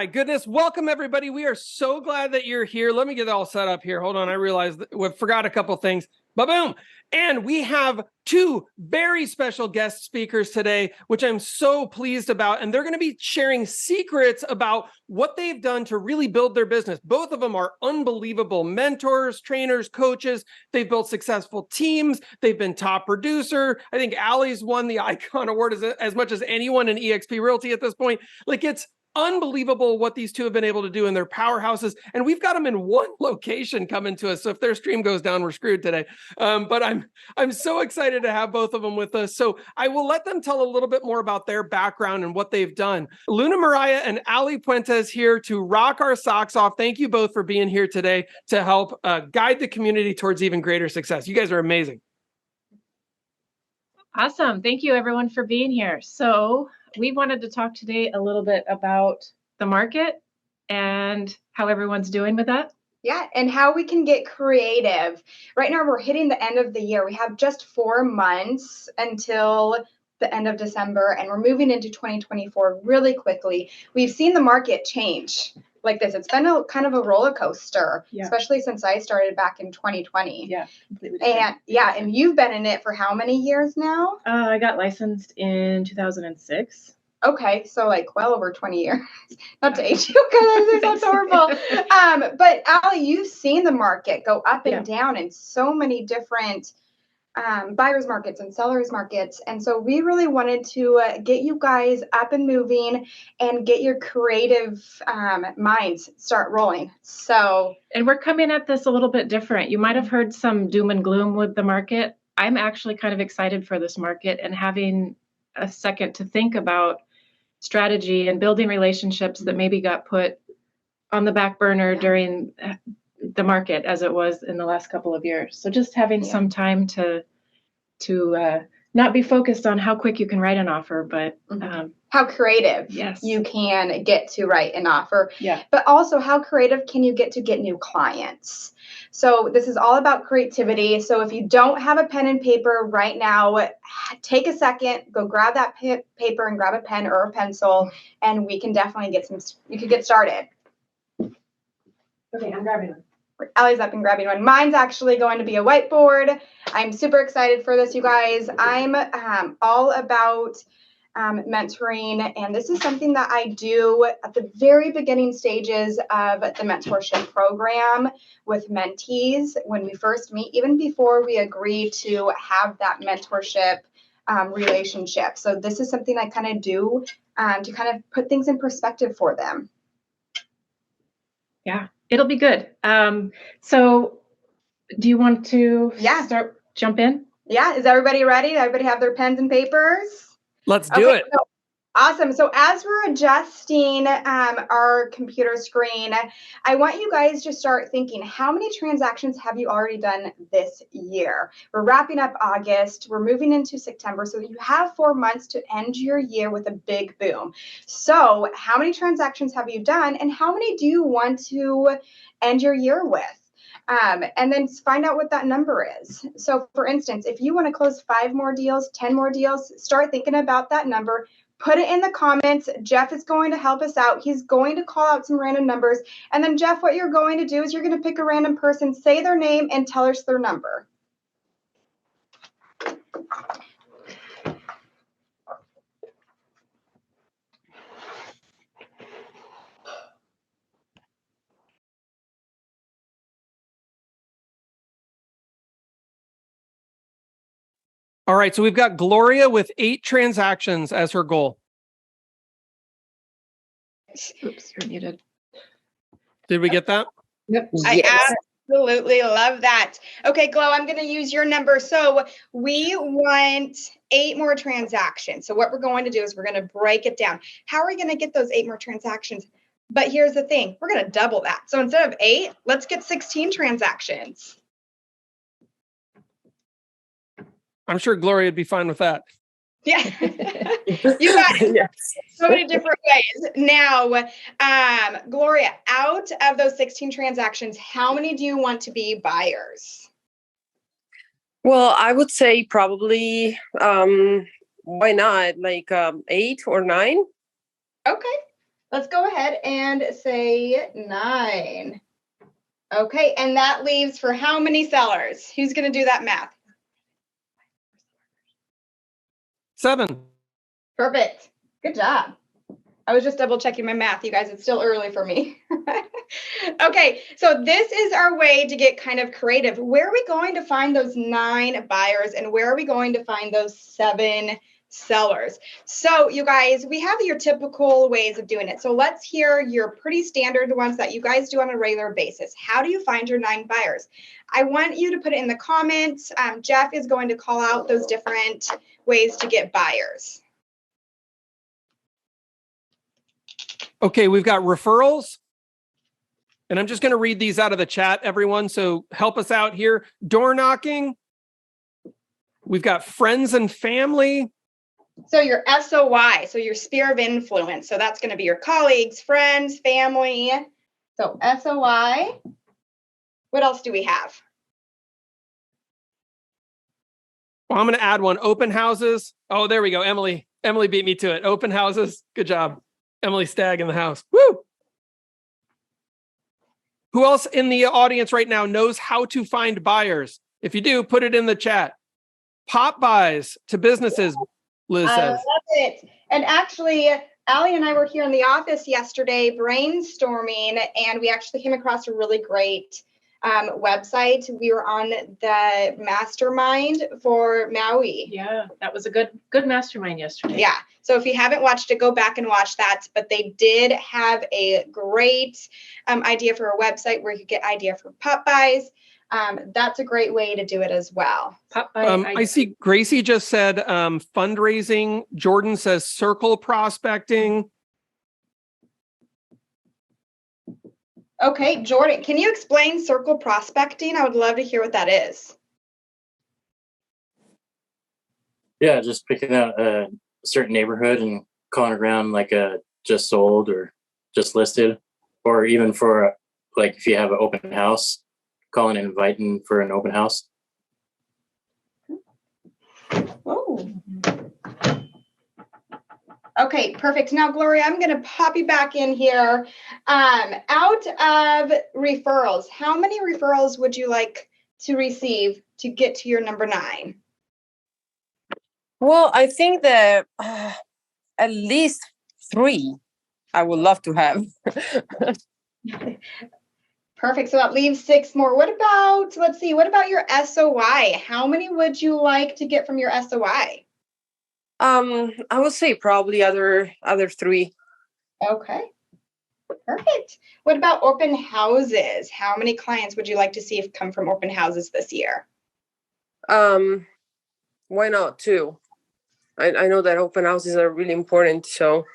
my goodness. Welcome, everybody. We are so glad that you're here. Let me get it all set up here. Hold on. I realized we forgot a couple things. Ba-boom. And we have two very special guest speakers today, which I'm so pleased about. And they're going to be sharing secrets about what they've done to really build their business. Both of them are unbelievable mentors, trainers, coaches. They've built successful teams. They've been top producer. I think Allie's won the Icon Award as much as anyone in eXp Realty at this point. Like, it's unbelievable what these two have been able to do in their powerhouses. And we've got them in one location coming to us. So if their stream goes down, we're screwed today. But I'm so excited to have both of them with us. So I will let them tell a little bit more about their background and what they've done. Luna Mariah and Ali Puentes here to rock our socks off. Thank you both for being here today to help guide the community towards even greater success. You guys are amazing. Awesome. Thank you, everyone, for being here. So we wanted to talk today a little bit about the market and how everyone's doing with that. Yeah, and how we can get creative. Right now, we're hitting the end of the year. We have just 4 months until the end of December, and we're moving into 2024 really quickly. We've seen the market change like this. It's been a kind of a roller coaster, especially since I started back in 2020. Yeah, completely different. And you've been in it for how many years now? I got licensed in 2006. Okay, so like well over 20 years. Not to age you, because that's horrible. But Ali, you've seen the market go up and down in so many different buyers markets and sellers markets. And so we really wanted to get you guys up and moving and get your creative minds start rolling. And we're coming at this a little bit different. You might have heard some doom and gloom with the market. I'm actually kind of excited for this market and having a second to think about strategy and building relationships that maybe got put on the back burner during the market as it was in the last couple of years. So just having some time to not be focused on how quick you can write an offer, but how creative you can get to write an offer. Yeah. But also, how creative can you get to get new clients? So this is all about creativity. So if you don't have a pen and paper right now, take a second, go grab that paper and grab a pen or a pencil, and we can definitely you can get started. Okay, I'm grabbing one. Allie's up and grabbing one. Mine's actually going to be a whiteboard. I'm super excited for this, you guys. I'm all about mentoring, and this is something that I do at the very beginning stages of the mentorship program with mentees when we first meet, even before we agree to have that mentorship relationship. So this is something I kind of do to kind of put things in perspective for them. Yeah, it'll be good. So do you want to jump in? Yeah, is everybody ready? Everybody have their pens and papers? Let's do it. So, awesome. So as we're adjusting our computer screen, I want you guys to start thinking, how many transactions have you already done this year? We're wrapping up August. We're moving into September. So you have 4 months to end your year with a big boom. So how many transactions have you done, and how many do you want to end your year with? And then find out what that number is. So for instance, if you want to close 5 more deals, 10 more deals, start thinking about that number. Put it in the comments. Jeff is going to help us out. He's going to call out some random numbers. And then Jeff, what you're going to do is you're going to pick a random person, say their name, and tell us their number. All right, so we've got Gloria with 8 transactions as her goal. Oops, you're muted. Did we get that? Yep. Yes. I absolutely love that. Okay, Glow, I'm going to use your number. So we want 8 more transactions. So what we're going to do is we're going to break it down. How are we going to get those 8 more transactions? But here's the thing. We're going to double that. So instead of 8, let's get 16 transactions. I'm sure Gloria would be fine with that. Yeah, you got it. Yes. So many different ways. Now, Gloria, out of those 16 transactions, how many do you want to be buyers? Well, I would say probably, why not, like 8 or 9? Okay. Let's go ahead and say 9. Okay, and that leaves for how many sellers? Who's going to do that math? 7. Perfect. Good job. I was just double checking my math, you guys. It's still early for me. Okay, so this is our way to get kind of creative. Where are we going to find those 9 buyers and where are we going to find those 7 sellers? So you guys, we have your typical ways of doing it. So let's hear your pretty standard ones that you guys do on a regular basis. How do you find your 9 buyers? I want you to put it in the comments. Jeff is going to call out those different ways to get buyers. Okay, we've got referrals. And I'm just going to read these out of the chat, everyone. So help us out here. Door knocking. We've got friends and family. So your SOI, so your sphere of influence. So that's going to be your colleagues, friends, family. So SOI. What else do we have? Well, I'm going to add one. Open houses. Oh, there we go. Emily beat me to it. Open houses. Good job. Emily Stagg in the house. Woo! Who else in the audience right now knows how to find buyers? If you do, put it in the chat. Pop buys to businesses, Liz I says. love it. And actually, Allie and I were here in the office yesterday brainstorming, and we actually came across a really great website. We were on the mastermind for Maui. Yeah, that was a good mastermind yesterday. Yeah. So if you haven't watched it, go back and watch that. But they did have a great idea for a website where you get idea for pop buys. That's a great way to do it as well. Pop by. I see Gracie just said fundraising. Jordan says circle prospecting. Okay, Jordan, can you explain circle prospecting? I would love to hear what that is. Yeah, just picking out a certain neighborhood and calling around like a just sold or just listed, or even for like if you have an open house, calling and inviting for an open house. Oh. Okay, perfect. Now, Gloria, I'm going to pop you back in here. Out of referrals, how many referrals would you like to receive to get to your number 9? Well, I think that at least 3 I would love to have. Perfect. So that leaves 6 more. What about, let's see, what about your SOI? How many would you like to get from your SOI? I would say probably other 3. Okay. Perfect. What about open houses? How many clients would you like to see if come from open houses this year? Why not 2? I know that open houses are really important, so.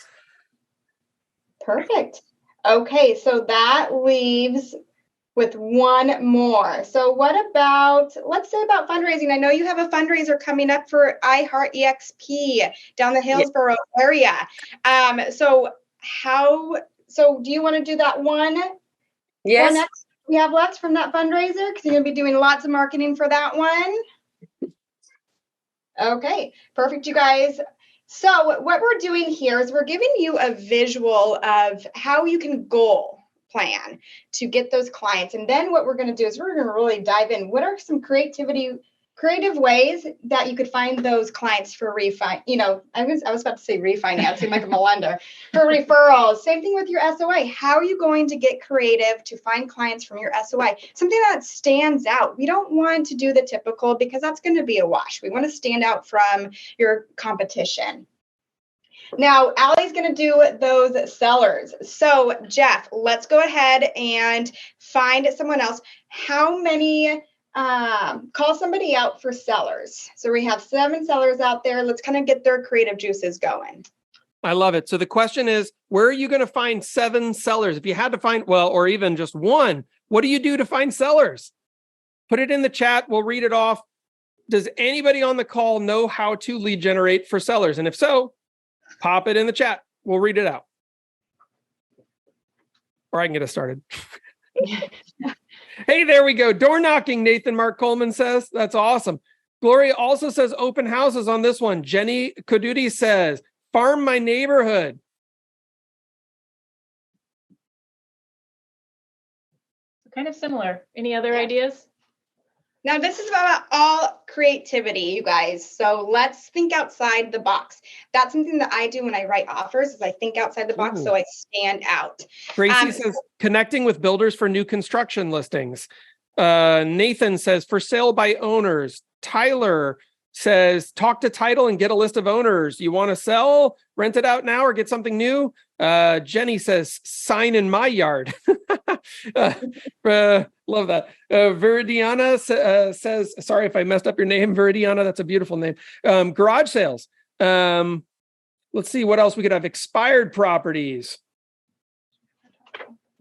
Perfect. Okay, so that leaves with 1 more. So what about, let's say about fundraising. I know you have a fundraiser coming up for iHeart EXP down the Hillsborough area. So do you want to do that one? Yes. One next we have left from that fundraiser? Because you're going to be doing lots of marketing for that one. Okay, perfect, you guys. So what we're doing here is we're giving you a visual of how you can goal plan to get those clients. And then what we're going to do is we're going to really dive in. What are some creative ways that you could find those clients for I was about to say refinance, seem like I'm a lender, for referrals. Same thing with your SOI. How are you going to get creative to find clients from your SOI? Something that stands out. We don't want to do the typical because that's going to be a wash. We want to stand out from your competition. Now, Allie's going to do those sellers. So, Jeff, let's go ahead and find someone else. How many, call somebody out for sellers. So we have 7 sellers out there. Let's kind of get their creative juices going. I love it. So the question is, where are you going to find 7 sellers? If you had to find, or even just 1, what do you do to find sellers? Put it in the chat. We'll read it off. Does anybody on the call know how to lead generate for sellers? And if so, pop it in the chat. We'll read it out. Or I can get us started. Hey, there we go. Door knocking, Nathan Mark Coleman says. That's awesome. Gloria also says open houses on this one. Jenny Koduti says, farm my neighborhood. kind of similar. Any other Yeah. ideas? Now, this is about all creativity, you guys. So let's think outside the box. That's something that I do when I write offers is I think outside the box Ooh. so I stand out. Gracie says connecting with builders for new construction listings. Nathan says for sale by owners. Tyler says talk to title and get a list of owners. You want to sell, rent it out now, or get something new? Jenny says sign in my yard. Love that. Viridiana says, sorry if I messed up your name, Viridiana. That's a beautiful name. Garage sales. Let's see what else we could have. Expired properties.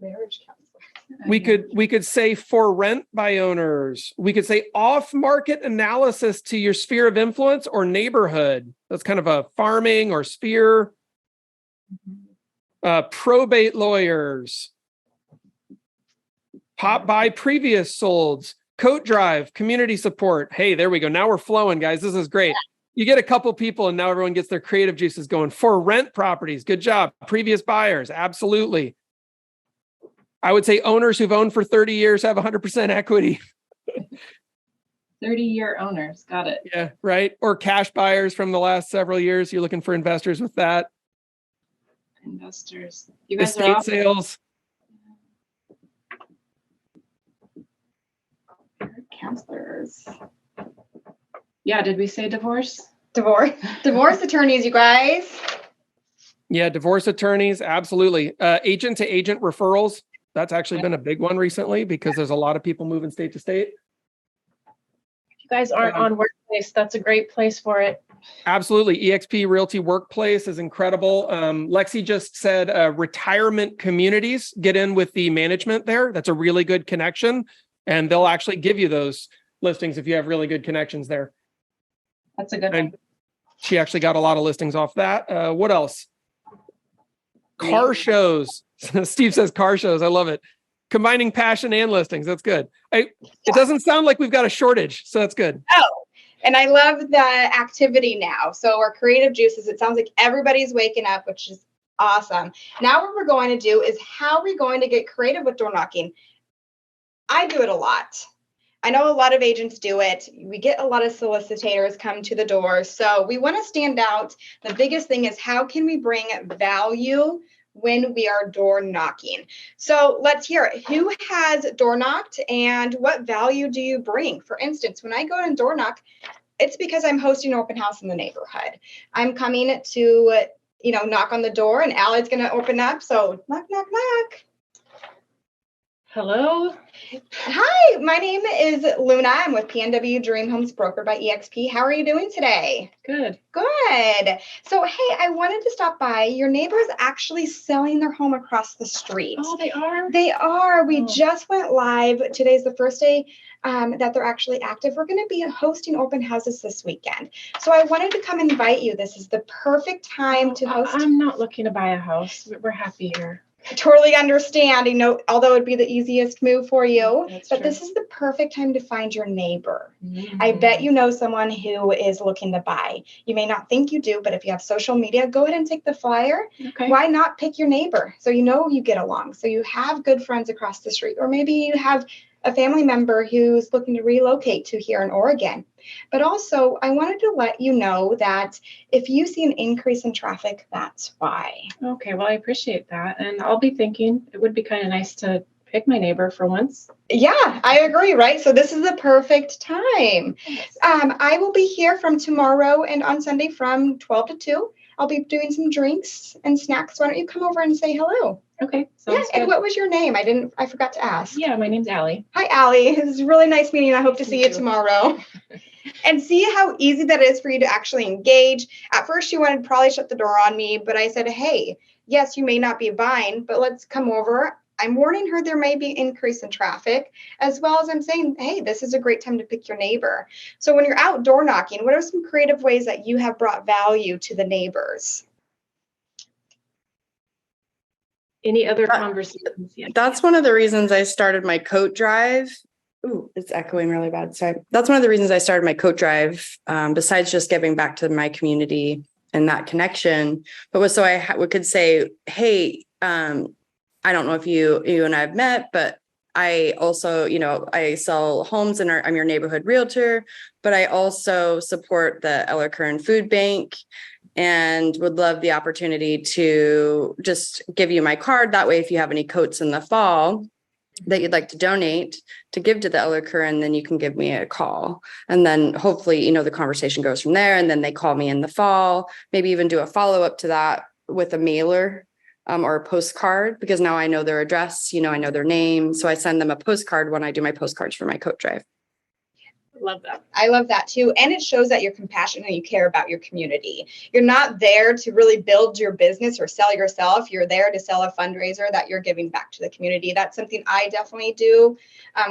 Marriage counselor. We could say for rent by owners. We could say off-market analysis to your sphere of influence or neighborhood. That's kind of a farming or sphere. Probate lawyers. Pop by previous solds. Coat drive, community support. Hey, there we go. Now we're flowing, guys. This is great. You get a couple people and now everyone gets their creative juices going. For rent properties. Good job. Previous buyers. Absolutely. I would say owners who've owned for 30 years have 100% equity. 30-year owners. Got it. Yeah, right. Or cash buyers from the last several years. You're looking for investors with that. Investors. You guys Estate are off. sales. Counselors. Yeah, did we say divorce? Divorce attorneys, you guys. Yeah, divorce attorneys. Absolutely. Agent to agent referrals. That's actually been a big one recently because there's a lot of people moving state to state. If you guys aren't on Workplace, that's a great place for it. Absolutely. EXP Realty Workplace is incredible. Lexi just said retirement communities. Get in with the management there. That's a really good connection. And they'll actually give you those listings if you have really good connections there. That's a good one. She actually got a lot of listings off that. What else? Car shows. Steve says car shows. I love it. Combining passion and listings. That's good. It doesn't sound like we've got a shortage, so that's good. Oh, and I love the activity now. So our creative juices, it sounds like everybody's waking up, which is awesome. Now what we're going to do is how are we going to get creative with door knocking? I do it a lot. I know a lot of agents do it. We get a lot of solicitors come to the door. So we want to stand out. The biggest thing is how can we bring value when we are door knocking? So let's hear it. Who has door knocked and what value do you bring? For instance, when I go and door knock, it's because I'm hosting an open house in the neighborhood. I'm coming to, knock on the door and Allie's going to open up. So knock, knock, knock. Hello. Hi, my name is Luna. I'm with PNW Dream Homes Broker by EXP. How are you doing today? Good. Good. So, hey, I wanted to stop by. Your neighbor's actually selling their home across the street. Oh, they are? They are. We Oh. just went live. Today's the first day that they're actually active. We're going to be hosting open houses this weekend. So I wanted to come invite you. This is the perfect time to host. I'm not looking to buy a house. We're happy here. Totally understand, although it'd be the easiest move for you, That's but true. this is the perfect time to find your neighbor. Mm. I bet you know someone who is looking to buy. You may not think you do, but if you have social media, go ahead and take the flyer. Okay. Why not pick your neighbor? So you get along. So you have good friends across the street, or maybe you have a family member who's looking to relocate to here in Oregon. But also, I wanted to let you know that if you see an increase in traffic, that's why. Okay, well, I appreciate that. And I'll be thinking it would be kind of nice to pick my neighbor for once. Yeah, I agree, right? So this is the perfect time. I will be here from tomorrow and on Sunday from 12 to 2. I'll be doing some drinks and snacks. Why don't you come over and say hello? Okay, Yeah, sounds and good. what was your name? I forgot to ask. Yeah, my name's Allie. Hi, Allie. It was a really nice meeting. I hope to see you too. tomorrow. And see how easy that is for you to actually engage. At first, you wanted to probably shut the door on me, but I said, hey, yes, you may not be buying, but let's come over. I'm warning her there may be an increase in traffic, as well as I'm saying, hey, this is a great time to pick your neighbor. So when you're out door knocking, what are some creative ways that you have brought value to the neighbors? Any other conversations? Yeah. That's one of the reasons I started my coat drive. Ooh, it's echoing really bad. Sorry. That's one of the reasons I started my coat drive, besides just giving back to my community and that connection. But was so I could say, hey, I don't know if you and I have met, but I also, I sell homes and I'm your neighborhood realtor, but I also support the Eller Curran Food Bank and would love the opportunity to just give you my card. That way, if you have any coats in the fall that you'd like to donate to give to the Eller Curran, then you can give me a call. And then hopefully, the conversation goes from there. And then they call me in the fall, maybe even do a follow-up to that with a mailer or a postcard, because now I know their address, I know their name. So I send them a postcard when I do my postcards for my coat drive. Love that. I love that too. And it shows that you're compassionate and you care about your community. You're not there to really build your business or sell yourself. You're there to sell a fundraiser that you're giving back to the community. That's something I definitely do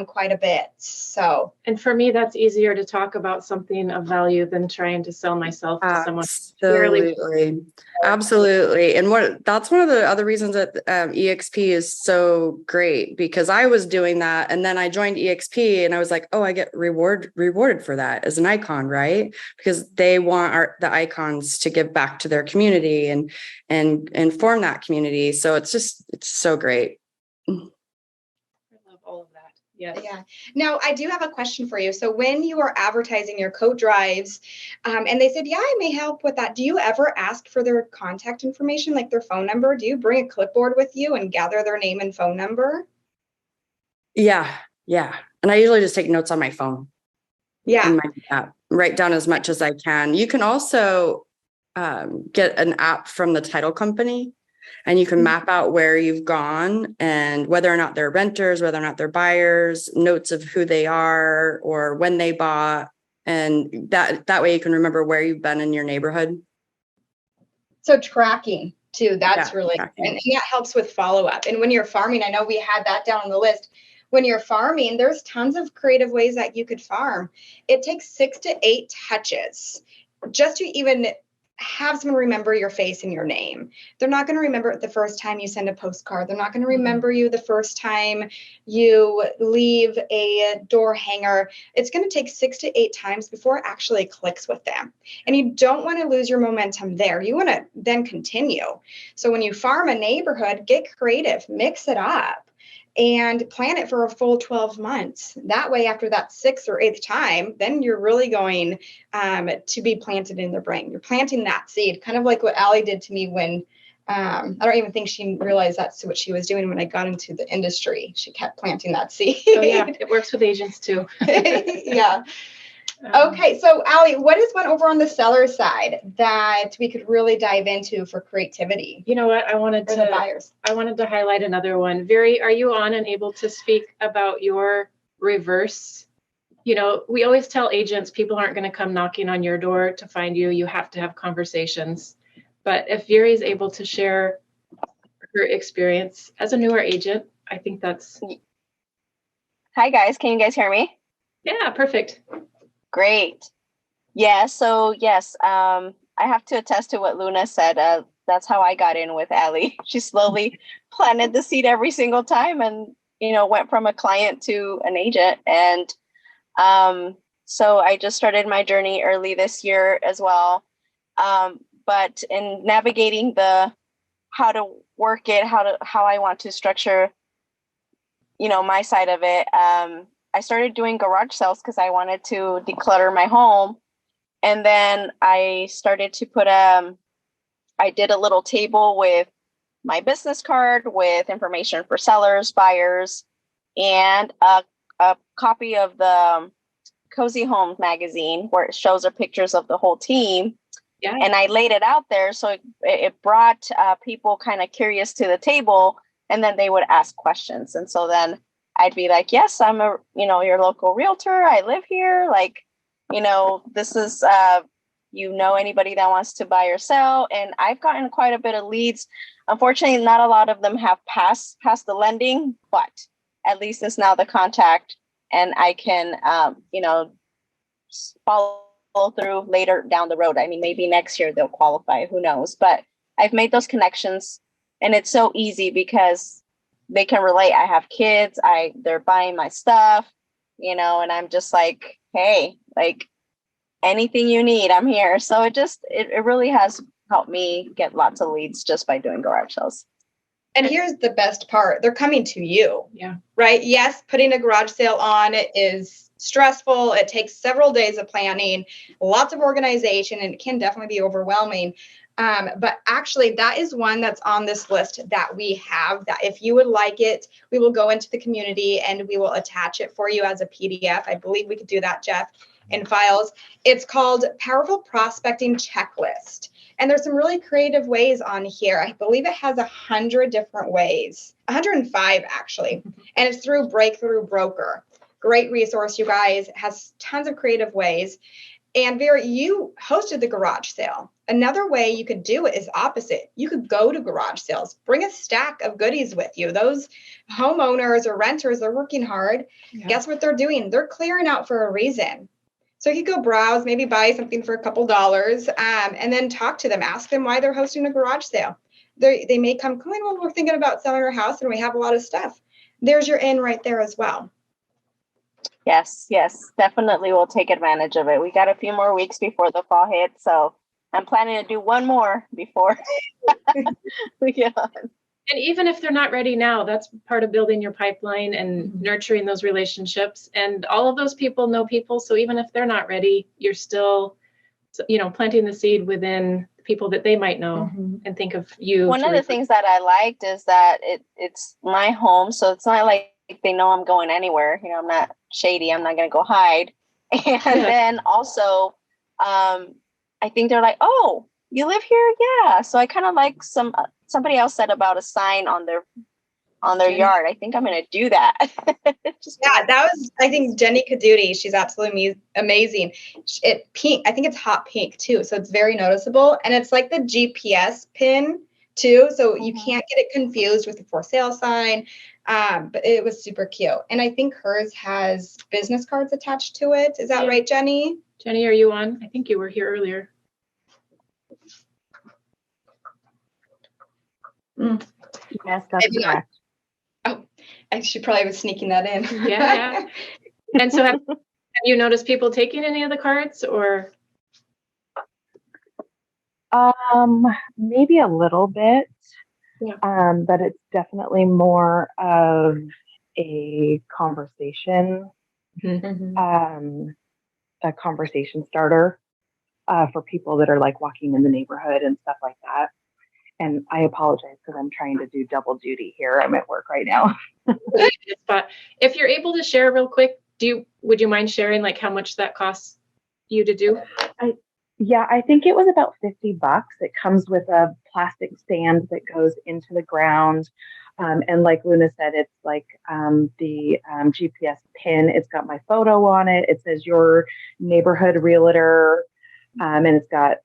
quite a bit. So, and for me, that's easier to talk about something of value than trying to sell myself to someone. Absolutely. And that's one of the other reasons that EXP is so great, because I was doing that and then I joined EXP and I was like, oh, I get rewarded for that as an icon, right? Because they want the icons to give back to their community and form that community. So it's so great. I love all of that. Yes. Yeah. Now, I do have a question for you. So when you are advertising your coat drives, and they said, yeah, I may help with that. Do you ever ask for their contact information, like their phone number? Do you bring a clipboard with you and gather their name and phone number? Yeah. And I usually just take notes on my phone. Yeah. In my app, write down as much as I can. You can also get an app from the title company, and you can map out where you've gone and whether or not they're renters, whether or not they're buyers, notes of who they are or when they bought. And that way you can remember where you've been in your neighborhood. So tracking too, that's really, tracking. And that helps with follow-up. And when you're farming, I know we had that down on the list. When you're farming, there's tons of creative ways that you could farm. It takes 6 to 8 touches just to even have someone remember your face and your name. They're not going to remember it the first time you send a postcard. They're not going to remember you the first time you leave a door hanger. It's going to take 6 to 8 times before it actually clicks with them. And you don't want to lose your momentum there. You want to then continue. So when you farm a neighborhood, get creative, mix it up, and plan it for a full 12 months. That way, after that 6th or 8th time, then you're really going to be planted in their brain. You're planting that seed, kind of like what Allie did to me when, I don't even think she realized that's what she was doing when I got into the industry. She kept planting that seed. Oh yeah, it works with agents too. Yeah. Okay, so Allie, what is one over on the seller side that we could really dive into for creativity? You know what? I wanted For the buyers. I wanted to highlight another one. Very, are you on and able to speak about your reverse? We always tell agents people aren't going to come knocking on your door to find you. You have to have conversations. But if Veri is able to share her experience as a newer agent, I think that's. Hi guys, can you guys hear me? Yeah, perfect. Great. Yeah, so yes, I have to attest to what Luna said. That's how I got in with Allie. She slowly planted the seed every single time and, went from a client to an agent. And so I just started my journey early this year as well. But in navigating how to work it, how I want to structure, my side of it, I started doing garage sales because I wanted to declutter my home. And then I started to I did a little table with my business card with information for sellers, buyers, and a copy of the Cozy Homes magazine where it shows the pictures of the whole team. Yeah. And I laid it out there. So it brought people kind of curious to the table, and then they would ask questions. And so then I'd be like, yes, I'm your local realtor. I live here. Like, this is, anybody that wants to buy or sell. And I've gotten quite a bit of leads. Unfortunately, not a lot of them have passed the lending, but at least it's now the contact, and I can, follow through later down the road. I mean, maybe next year they'll qualify, who knows, but I've made those connections, and it's so easy because they can relate. I have kids, they're buying my stuff, and I'm just like, hey, like anything you need, I'm here. So it really has helped me get lots of leads just by doing garage sales. And here's the best part. They're coming to you. Yeah. Right? Yes, putting a garage sale on is stressful. It takes several days of planning, lots of organization, and it can definitely be overwhelming. But actually, that is one that's on this list that we have, that if you would like it, we will go into the community and we will attach it for you as a PDF. I believe we could do that, Jeff, in files. It's called Powerful Prospecting Checklist. And there's some really creative ways on here. I believe it has 100 different ways, 105 actually. And it's through Breakthrough Broker. Great resource, you guys. It has tons of creative ways. And Vera, you hosted the garage sale. Another way you could do it is opposite. You could go to garage sales, bring a stack of goodies with you. Those homeowners or renters, they're working hard. Yeah. Guess what they're doing? They're clearing out for a reason. So you could go browse, maybe buy something for a couple dollars, and then talk to them, ask them why they're hosting a garage sale. They may come, well, we're thinking about selling our house and we have a lot of stuff. There's your in right there as well. Yes, definitely we'll take advantage of it. We got a few more weeks before the fall hits, so I'm planning to do one more before we get on. And even if they're not ready now, that's part of building your pipeline and nurturing those relationships. And all of those people know people. So even if they're not ready, you're still, planting the seed within people that they might know and think of you. One of the things that I liked is that it's my home. So it's not like they know I'm going anywhere. I'm not shady. I'm not going to go hide. And then also, I think they're like, oh, you live here? Yeah. So I kind of like somebody else said about a sign on their yard. I think I'm going to do that. That was, I think, Jenny Caduti. She's absolutely amazing. Pink. I think it's hot pink too. So it's very noticeable. And it's like the GPS pin too. So you can't get it confused with the for sale sign. But it was super cute. And I think hers has business cards attached to it. Is that right, Jenny? Jenny, are you on? I think you were here earlier. Yes, that's correct. Oh, she probably was sneaking that in. Yeah. And so have you noticed people taking any of the cards or? Maybe a little bit. Yeah. But it's definitely more of a conversation, a conversation starter for people that are like walking in the neighborhood and stuff like that. And I apologize because I'm trying to do double duty here. I'm at work right now. But if you're able to share real quick, would you mind sharing like how much that costs you to do? I think it was about $50. It comes with a plastic stand that goes into the ground. And like Luna said, it's like the GPS pin. It's got my photo on it. It says your neighborhood realtor. And it's got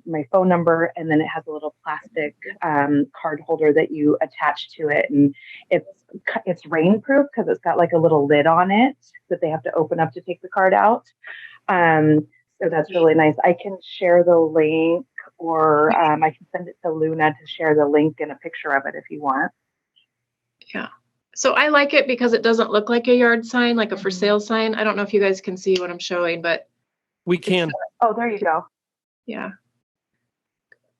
my phone number. And then it has a little plastic card holder that you attach to it. And it's rainproof because it's got like a little lid on it that they have to open up to take the card out. So that's really nice. I can share the link or I can send it to Luna to share the link and a picture of it if you want. Yeah. So I like it because it doesn't look like a yard sign, like a for sale sign. I don't know if you guys can see what I'm showing, but. We can. Oh, there you go. Yeah.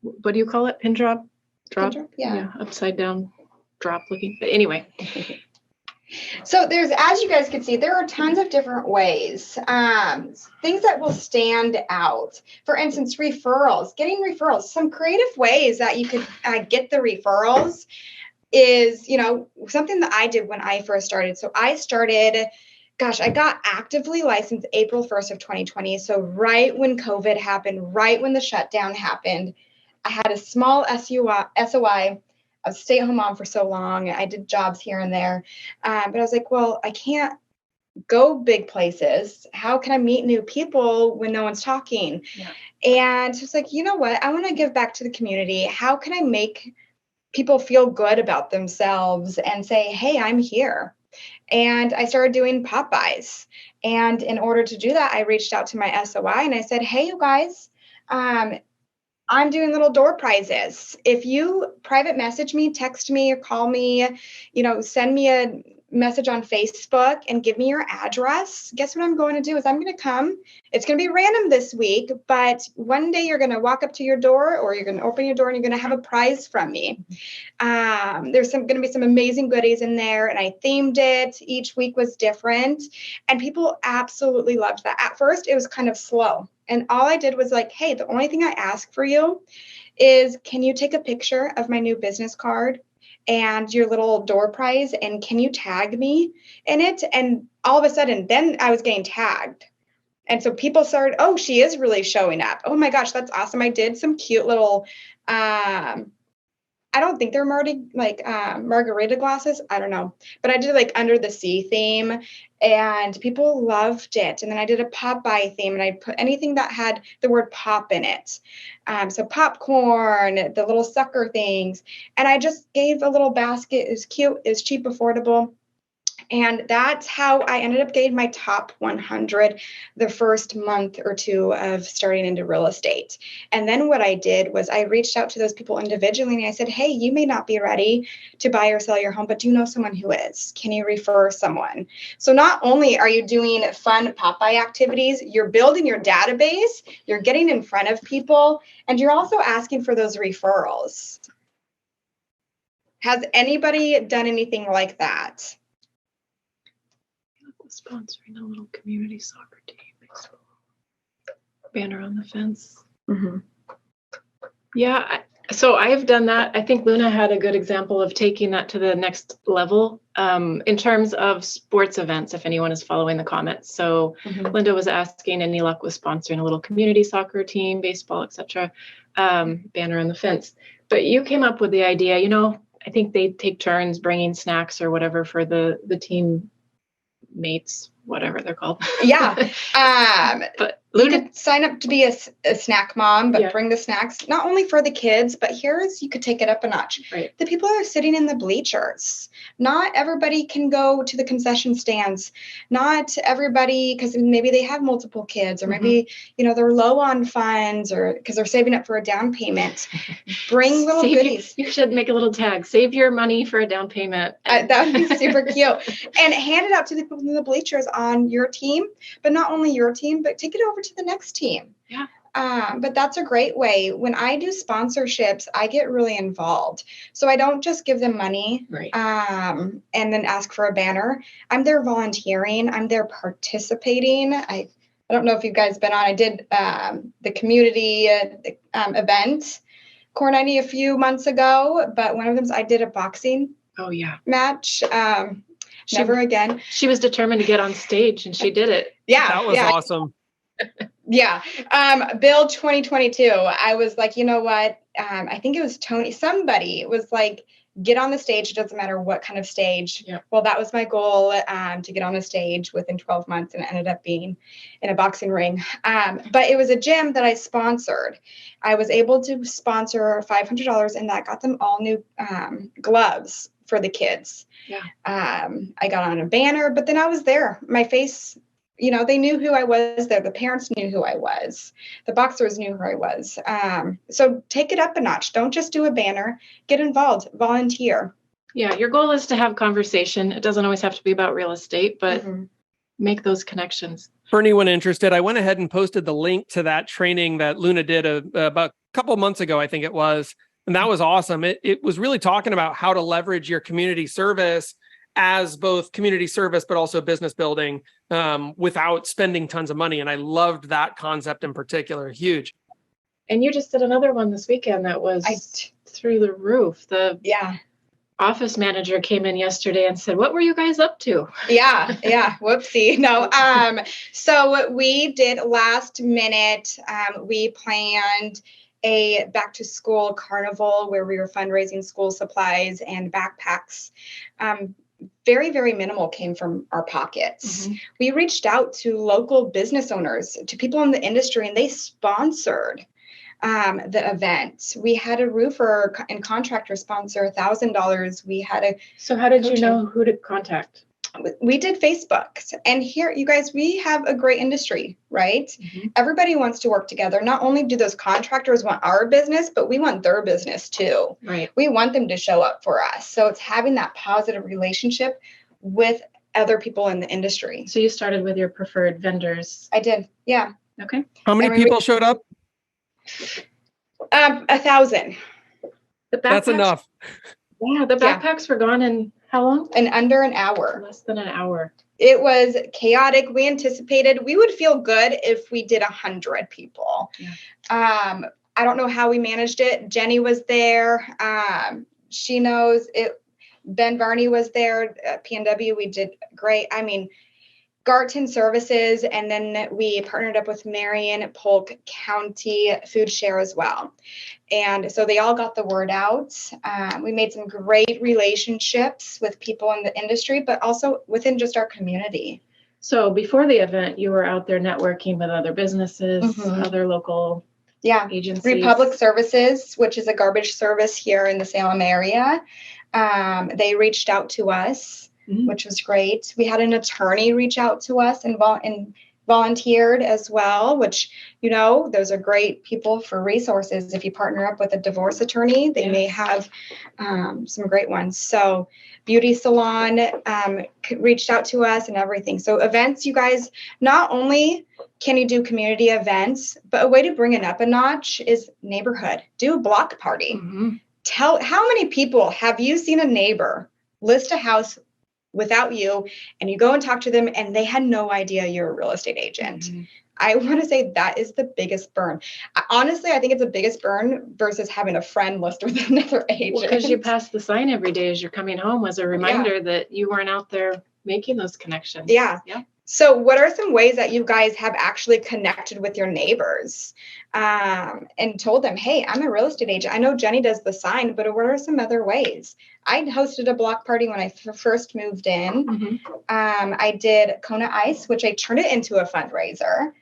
What do you call it? Pin drop? Drop? Pin drop? Yeah. Upside down drop looking. But anyway. So as you guys can see, there are tons of different ways, things that will stand out. For instance, referrals, getting referrals, some creative ways that you could get the referrals is, something that I did when I first started. So I started, I got actively licensed April 1st of 2020. So right when COVID happened, right when the shutdown happened, I had a small SOI. I was a stay-at-home mom for so long. I did jobs here and there. But I was like, well, I can't go big places. How can I meet new people when no one's talking? Yeah. And it's like, you know what? I want to give back to the community. How can I make people feel good about themselves and say, hey, I'm here? And I started doing pop-bys. And in order to do that, I reached out to my SOI and I said, hey, you guys, I'm doing little door prizes. If you private message me, text me, or call me, send me message on Facebook and give me your address. Guess what I'm going to do is I'm going to come. It's going to be random this week, but one day you're going to walk up to your door, or you're going to open your door and you're going to have a prize from me. There's going to be some amazing goodies in there, and I themed it. Each week was different, and people absolutely loved that. At first, it was kind of slow, and all I did was like, hey, the only thing I ask for you is, can you take a picture of my new business card and your little door prize, and can you tag me in it? And all of a sudden, then I was getting tagged. And so people started, oh, she is really showing up. Oh my gosh, that's awesome. I did some cute little, I don't think they're margarita glasses. I don't know. But I did like under the sea theme, and people loved it. And then I did a Popeye theme, and I put anything that had the word pop in it. So popcorn, the little sucker things. And I just gave a little basket. It was cute. It was cheap, affordable. And that's how I ended up getting my top 100 the first month or two of starting into real estate. And then what I did was I reached out to those people individually, and I said, hey, you may not be ready to buy or sell your home, but do you know someone who is? Can you refer someone? So not only are you doing fun Popeye activities, you're building your database, you're getting in front of people, and you're also asking for those referrals. Has anybody done anything like that? Sponsoring a little community soccer team, baseball, banner on the fence. Mm-hmm. Yeah, so I have done that. I think Luna had a good example of taking that to the next level in terms of sports events, if anyone is following the comments. So Linda was asking, any luck with sponsoring a little community soccer team, baseball, etc. Banner on the fence. But you came up with the idea, I think they take turns bringing snacks or whatever for the team mates, whatever they're called. Yeah. But you could sign up to be a snack mom, but Yeah. bring the snacks, not only for the kids, but you could take it up a notch. Right. The people are sitting in the bleachers. Not everybody can go to the concession stands. Not everybody, because maybe they have multiple kids, or maybe, they're low on funds, or because they're saving up for a down payment. Bring little goodies. You should make a little tag. Save your money for a down payment. That would be super cute. And hand it out to the people in the bleachers on your team, but not only your team, but take it over to the next team. Yeah. But that's a great way. When I do sponsorships, I get really involved. So I don't just give them money, Right. And then ask for a banner. I'm there volunteering. I'm there participating. I don't know if you guys been on. I did the community event, Core 90, a few months ago. But one of them, I did a boxing match. Never again. She was determined to get on stage, and she did it. Yeah, That was awesome. Yeah. Build 2022. I was like, you know what? I think it was Tony. Somebody was like, get on the stage. It doesn't matter what kind of stage. Yep. Well, that was my goal, to get on a stage within 12 months, and it ended up being in a boxing ring. But it was a gym that I sponsored. I was able to sponsor $500, and that got them all new gloves for the kids. Yeah. I got on a banner, but then I was there. My face, they knew who I was there. The parents knew who I was. The boxers knew who I was. So take it up a notch. Don't just do a banner. Get involved. Volunteer. Yeah, your goal is to have conversation. It doesn't always have to be about real estate, but make those connections. For anyone interested, I went ahead and posted the link to that training that Luna did about a couple months ago, I think it was. And that was awesome. It was really talking about how to leverage your community service as both community service, but also business building without spending tons of money. And I loved that concept in particular. Huge. And you just did another one this weekend that was through the roof. The office manager came in yesterday and said, what were you guys up to? Yeah. Whoopsie. No. So we did last minute. We planned a back to school carnival where we were fundraising school supplies and backpacks. Very, very minimal came from our pockets. We reached out to local business owners, to people in the industry, and they sponsored the event. We had a roofer and contractor sponsor $1,000. We had So how did you know who to contact? We did Facebook. And here, you guys, we have a great industry, right? Everybody wants to work together. Not only do those contractors want our business, but we want their business too. Right. We want them to show up for us. So it's having that positive relationship with other people in the industry. So you started with your preferred vendors. I did. Yeah. Okay. How many And we people showed up? 1,000. The That's backpacks- enough. Yeah, the Yeah. backpacks were gone in how long? In under an hour. Less than an hour. It was chaotic. We anticipated we would feel good if we did 100 people. Yeah. I don't know how we managed it. Jenny was there. She knows it. Ben Varney was there at PNW. We did great. I mean, Garton Services, and then we partnered up with Marion Polk County Food Share as well. And so they all got the word out. We made some great relationships with people in the industry, but also within just our community. So before the event, you were out there networking with other businesses, Mhm. other local agencies. Republic Services, which is a garbage service here in the Salem area. They reached out to us, which was great. We had an attorney reach out to us and volunteered as well, which, you know, those are great people for resources. If you partner up with a divorce attorney, they may have some great ones. So beauty salon reached out to us and everything. So events, you guys, not only can you do community events, but a way to bring it up a notch is neighborhood. Do a block party. Mm-hmm. Tell how many people have you seen a neighbor list a house without you, and you go and talk to them and they had no idea you're a real estate agent. Mm-hmm. I want to say that is the biggest burn. Honestly, I think it's the biggest burn versus having a friend list with another agent. Because you pass the sign every day as you're coming home was a reminder that you weren't out there making those connections. Yeah. Yeah. So what are some ways that you guys have actually connected with your neighbors and told them, hey, I'm a real estate agent. I know Jenny does the sign, but what are some other ways? I hosted a block party when I first moved in. Mm-hmm. I did Kona Ice, which I turned it into a fundraiser.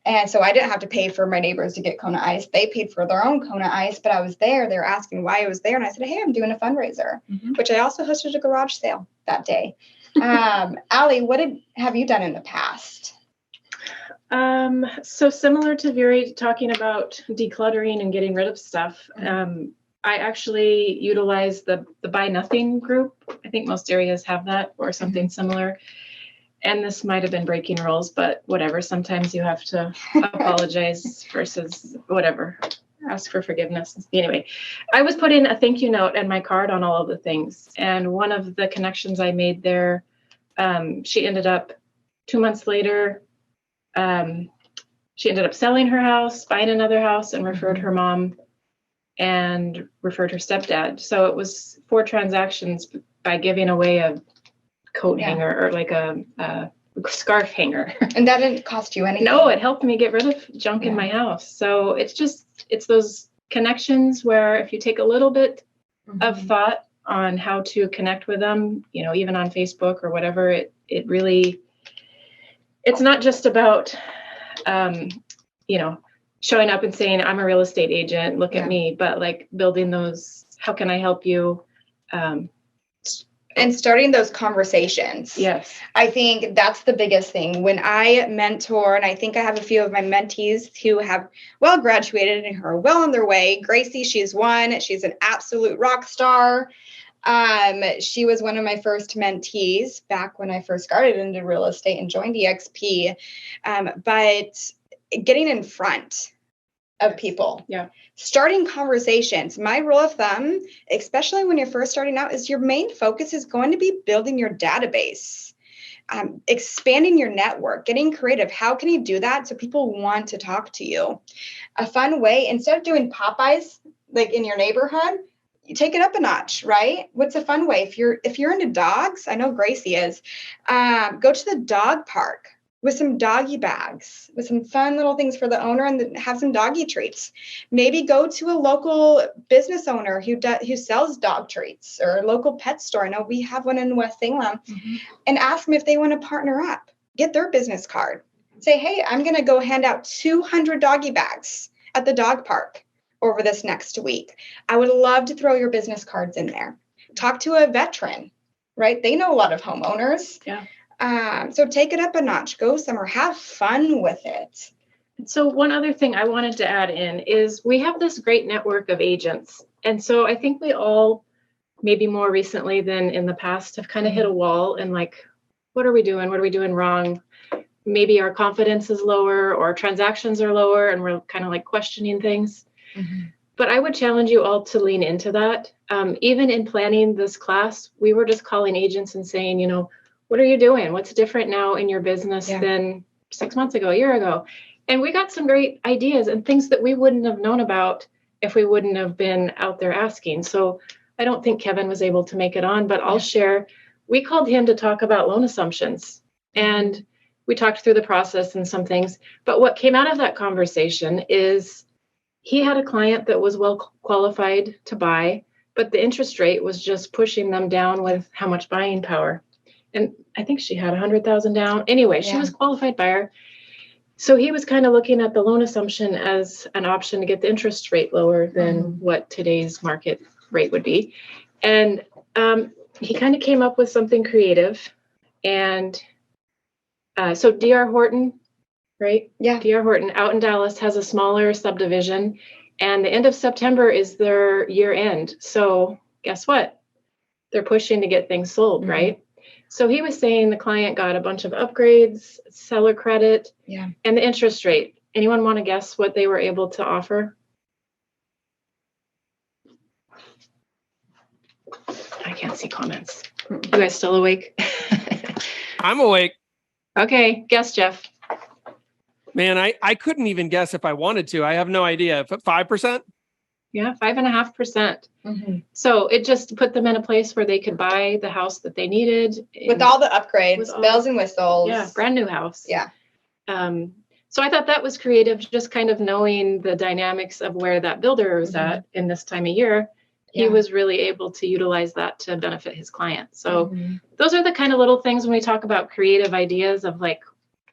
And so I didn't have to pay for my neighbors to get Kona Ice. They paid for their own Kona Ice, but I was there. They were asking why I was there. And I said, hey, I'm doing a fundraiser, which I also hosted a garage sale that day. Allie, what have you done in the past? So similar to Viri talking about decluttering and getting rid of stuff, I actually utilize the Buy Nothing group. I think most areas have that or something similar. And this might have been breaking rules, but whatever. Sometimes you have to apologize versus whatever, ask for forgiveness. Anyway, I was putting a thank you note and my card on all of the things. And one of the connections I made there, she ended up 2 months later, she ended up selling her house, buying another house, and referred her mom and referred her stepdad. So it was 4 transactions by giving away a coat hanger or like a scarf hanger. And that didn't cost you anything? No, it helped me get rid of junk in my house. So it's those connections where if you take a little bit of thought on how to connect with them, you know, even on Facebook or whatever, it really, it's not just about, you know, showing up and saying, I'm a real estate agent, look at me, but like building those, how can I help you? And starting those conversations. Yes. I think that's the biggest thing. When I mentor, and I think I have a few of my mentees who have graduated and who are well on their way. Gracie, she's one. She's an absolute rock star. She was one of my first mentees back when I first started into real estate and joined EXP. But getting in front of people. Yeah. Starting conversations. My rule of thumb, especially when you're first starting out, is your main focus is going to be building your database, expanding your network, getting creative. How can you do that so people want to talk to you? A fun way, instead of doing Popeyes like in your neighborhood, you take it up a notch, right? What's a fun way? If you're into dogs, I know Gracie is, go to the dog park with some doggy bags, with some fun little things for the owner, and have some doggy treats. Maybe go to a local business owner who sells dog treats, or a local pet store. I know we have one in West Salem, and ask them if they want to partner up. Get their business card. Say, hey, I'm going to go hand out 200 doggy bags at the dog park over this next week. I would love to throw your business cards in there. Talk to a veteran, right? They know a lot of homeowners. Yeah. So take it up a notch, go somewhere, have fun with it. So one other thing I wanted to add in is we have this great network of agents. And so I think we all maybe more recently than in the past, have kind of hit a wall and like, what are we doing? What are we doing wrong? Maybe our confidence is lower or our transactions are lower and we're kind of like questioning things. But I would challenge you all to lean into that. Even in planning this class, we were just calling agents and saying, you know, what are you doing? What's different now in your business than 6 months ago, a year ago? And we got some great ideas and things that we wouldn't have known about if we wouldn't have been out there asking. So I don't think Kevin was able to make it on, but I'll share. We called him to talk about loan assumptions, and we talked through the process and some things. But what came out of that conversation is he had a client that was well qualified to buy, but the interest rate was just pushing them down with how much buying power. And I think she had 100,000 down. Anyway, she was a qualified buyer. So he was kind of looking at the loan assumption as an option to get the interest rate lower than what today's market rate would be. And he kind of came up with something creative. And so D.R. Horton, right? Yeah. D.R. Horton out in Dallas has a smaller subdivision, and the end of September is their year end. So guess what? They're pushing to get things sold, right? So he was saying the client got a bunch of upgrades, seller credit, and the interest rate. Anyone want to guess what they were able to offer? I can't see comments. You guys still awake? I'm awake. Okay, guess, Jeff. Man, I couldn't even guess if I wanted to. I have no idea. 5%? Yeah, 5.5%. So it just put them in a place where they could buy the house that they needed. With all the upgrades, bells and whistles. Yeah, brand new house. Yeah. So I thought that was creative, just kind of knowing the dynamics of where that builder was at in this time of year. He was really able to utilize that to benefit his client. So those are the kind of little things when we talk about creative ideas of like,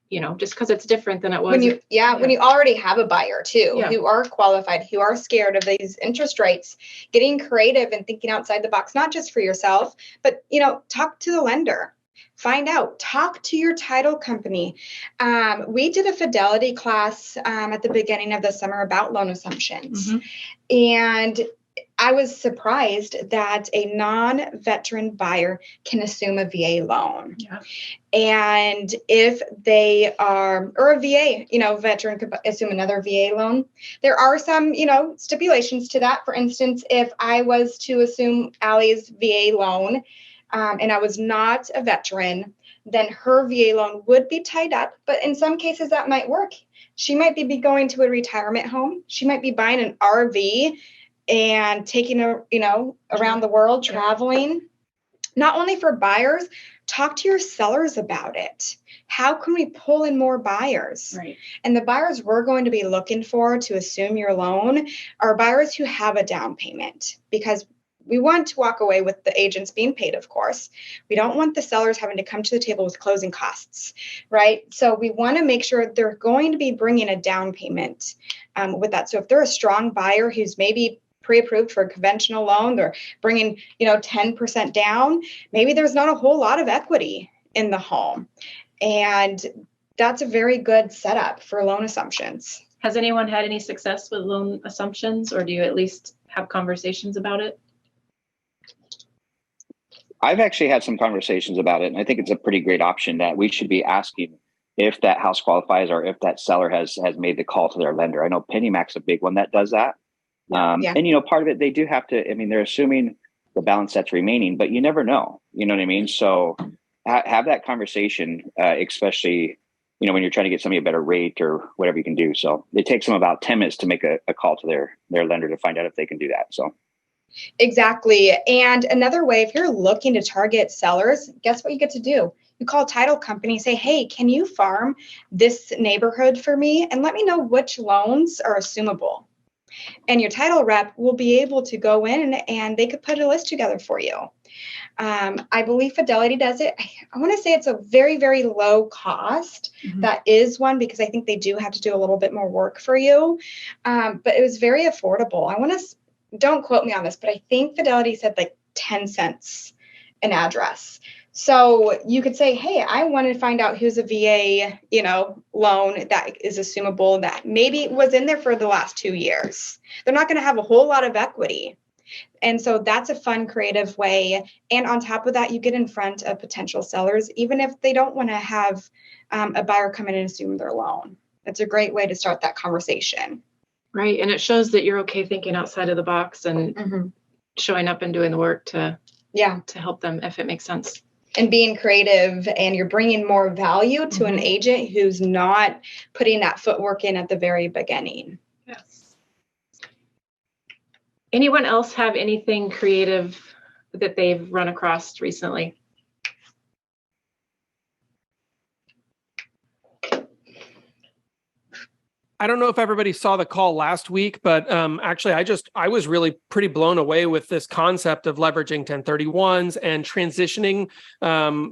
you know, just because it's different than it was. When you already have a buyer too, who are qualified, who are scared of these interest rates, getting creative and thinking outside the box, not just for yourself, but, you know, talk to the lender. Find out, talk to your title company. We did a fidelity class at the beginning of the summer about loan assumptions. And I was surprised that a non-veteran buyer can assume a VA loan. And if they are, or a VA, you know, veteran could assume another VA loan. There are some, you know, stipulations to that. For instance, if I was to assume Allie's VA loan and I was not a veteran, then her VA loan would be tied up. But in some cases that might work. She might be going to a retirement home. She might be buying an RV and taking around the world, traveling. Not only for buyers, talk to your sellers about it. How can we pull in more buyers? Right. And the buyers we're going to be looking for to assume your loan are buyers who have a down payment, because we want to walk away with the agents being paid, of course. We don't want the sellers having to come to the table with closing costs, right? So we want to make sure they're going to be bringing a down payment with that. So if they're a strong buyer who's maybe pre-approved for a conventional loan, they're bringing, 10% down, maybe there's not a whole lot of equity in the home. And that's a very good setup for loan assumptions. Has anyone had any success with loan assumptions, or do you at least have conversations about it? I've actually had some conversations about it, and I think it's a pretty great option that we should be asking if that house qualifies or if that seller has made the call to their lender. I know PennyMac's a big one that does that. And, part of it, they do have to, they're assuming the balance that's remaining, but you never know, you know what I mean? So have that conversation, especially, when you're trying to get somebody a better rate or whatever you can do. So it takes them about 10 minutes to make a call to their lender to find out if they can do that. So. Exactly. And another way, if you're looking to target sellers, guess what you get to do? You call a title company, say, hey, can you farm this neighborhood for me? And let me know which loans are assumable. And your title rep will be able to go in and they could put a list together for you. I believe Fidelity does it. I want to say it's a very, very low cost. Mm-hmm. That is one, because I think they do have to do a little bit more work for you. But it was very affordable. Don't quote me on this, but I think Fidelity said like 10 cents an address. So you could say, hey, I want to find out who's a VA, loan that is assumable that maybe was in there for the last 2 years. They're not going to have a whole lot of equity. And so that's a fun, creative way. And on top of that, you get in front of potential sellers, even if they don't want to have a buyer come in and assume their loan. It's a great way to start that conversation. Right. And it shows that you're okay thinking outside of the box and showing up and doing the work to help them if it makes sense. And being creative, and you're bringing more value to an agent who's not putting that footwork in at the very beginning. Yes. Anyone else have anything creative that they've run across recently? I don't know if everybody saw the call last week, but actually I was really pretty blown away with this concept of leveraging 1031s and transitioning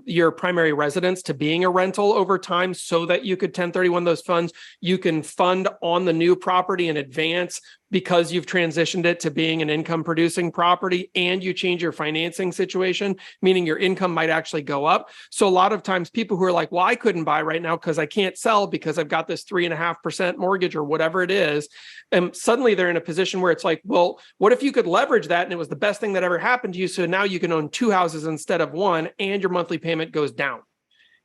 your primary residence to being a rental over time so that you could 1031 those funds. You can fund on the new property in advance because you've transitioned it to being an income producing property, and you change your financing situation, meaning your income might actually go up. So a lot of times people who are like, well, I couldn't buy right now because I can't sell because I've got this 3.5% mortgage or whatever it is. And suddenly they're in a position where it's like, well, what if you could leverage that and it was the best thing that ever happened to you? So now you can own 2 houses instead of 1, and your monthly payment goes down.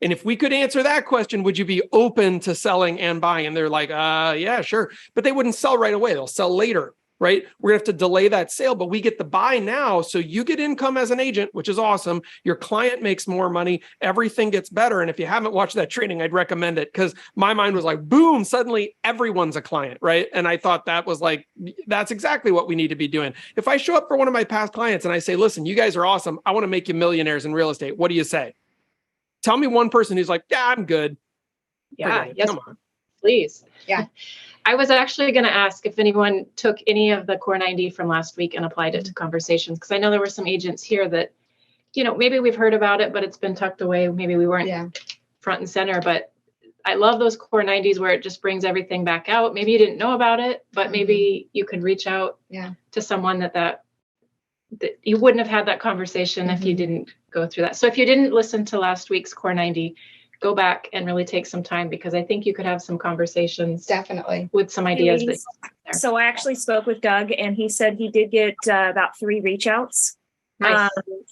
And if we could answer that question, would you be open to selling and buying? And they're like, yeah, sure. But they wouldn't sell right away. They'll sell later, right? We're gonna have to delay that sale, but we get the buy now. So you get income as an agent, which is awesome. Your client makes more money. Everything gets better. And if you haven't watched that training, I'd recommend it, because my mind was like, boom, suddenly everyone's a client, right? And I thought that was like, that's exactly what we need to be doing. If I show up for one of my past clients and I say, listen, you guys are awesome. I want to make you millionaires in real estate. What do you say? Tell me one person who's like, yeah, I'm good. Yeah, yes, come on. Please. Yeah. I was actually going to ask if anyone took any of the Core 90 from last week and applied it to conversations, because I know there were some agents here that, maybe we've heard about it, but it's been tucked away. Maybe we weren't front and center, but I love those Core 90s where it just brings everything back out. Maybe you didn't know about it, but maybe you could reach out to someone that you wouldn't have had that conversation if you didn't go through that. So if you didn't listen to last week's Core 90, go back and really take some time, because I think you could have some conversations definitely with some ideas. So I actually spoke with Doug, and he said he did get about 3 reach outs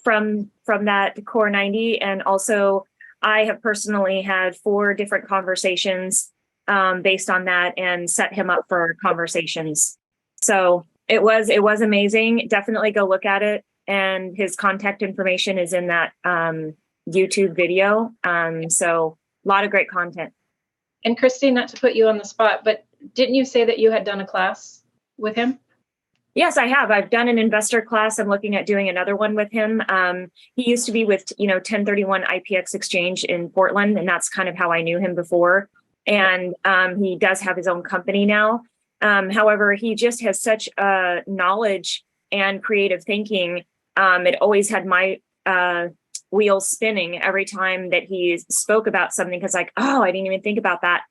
from that Core 90. And also I have personally had 4 different conversations based on that and set him up for conversations. So it was amazing. Definitely go look at it. And his contact information is in that YouTube video. So a lot of great content. And Christine, not to put you on the spot, but didn't you say that you had done a class with him? Yes, I have. I've done an investor class. I'm looking at doing another one with him. He used to be with, 1031 IPX Exchange in Portland, and that's kind of how I knew him before. And he does have his own company now. However, he just has such knowledge and creative thinking. It always had my wheels spinning every time that he spoke about something, because I didn't even think about that.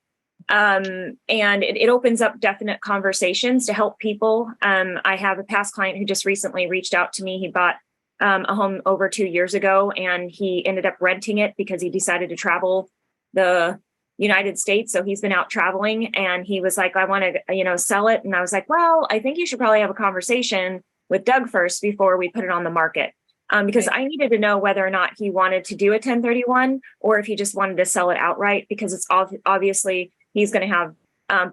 And it opens up definite conversations to help people. I have a past client who just recently reached out to me. He bought a home over 2 years ago, and he ended up renting it because he decided to travel the United States. So he's been out traveling, and he was like, I want to, sell it. And I was like, well, I think you should probably have a conversation with Doug first before we put it on the market. Because I needed to know whether or not he wanted to do a 1031 or if he just wanted to sell it outright, because it's obviously he's going to have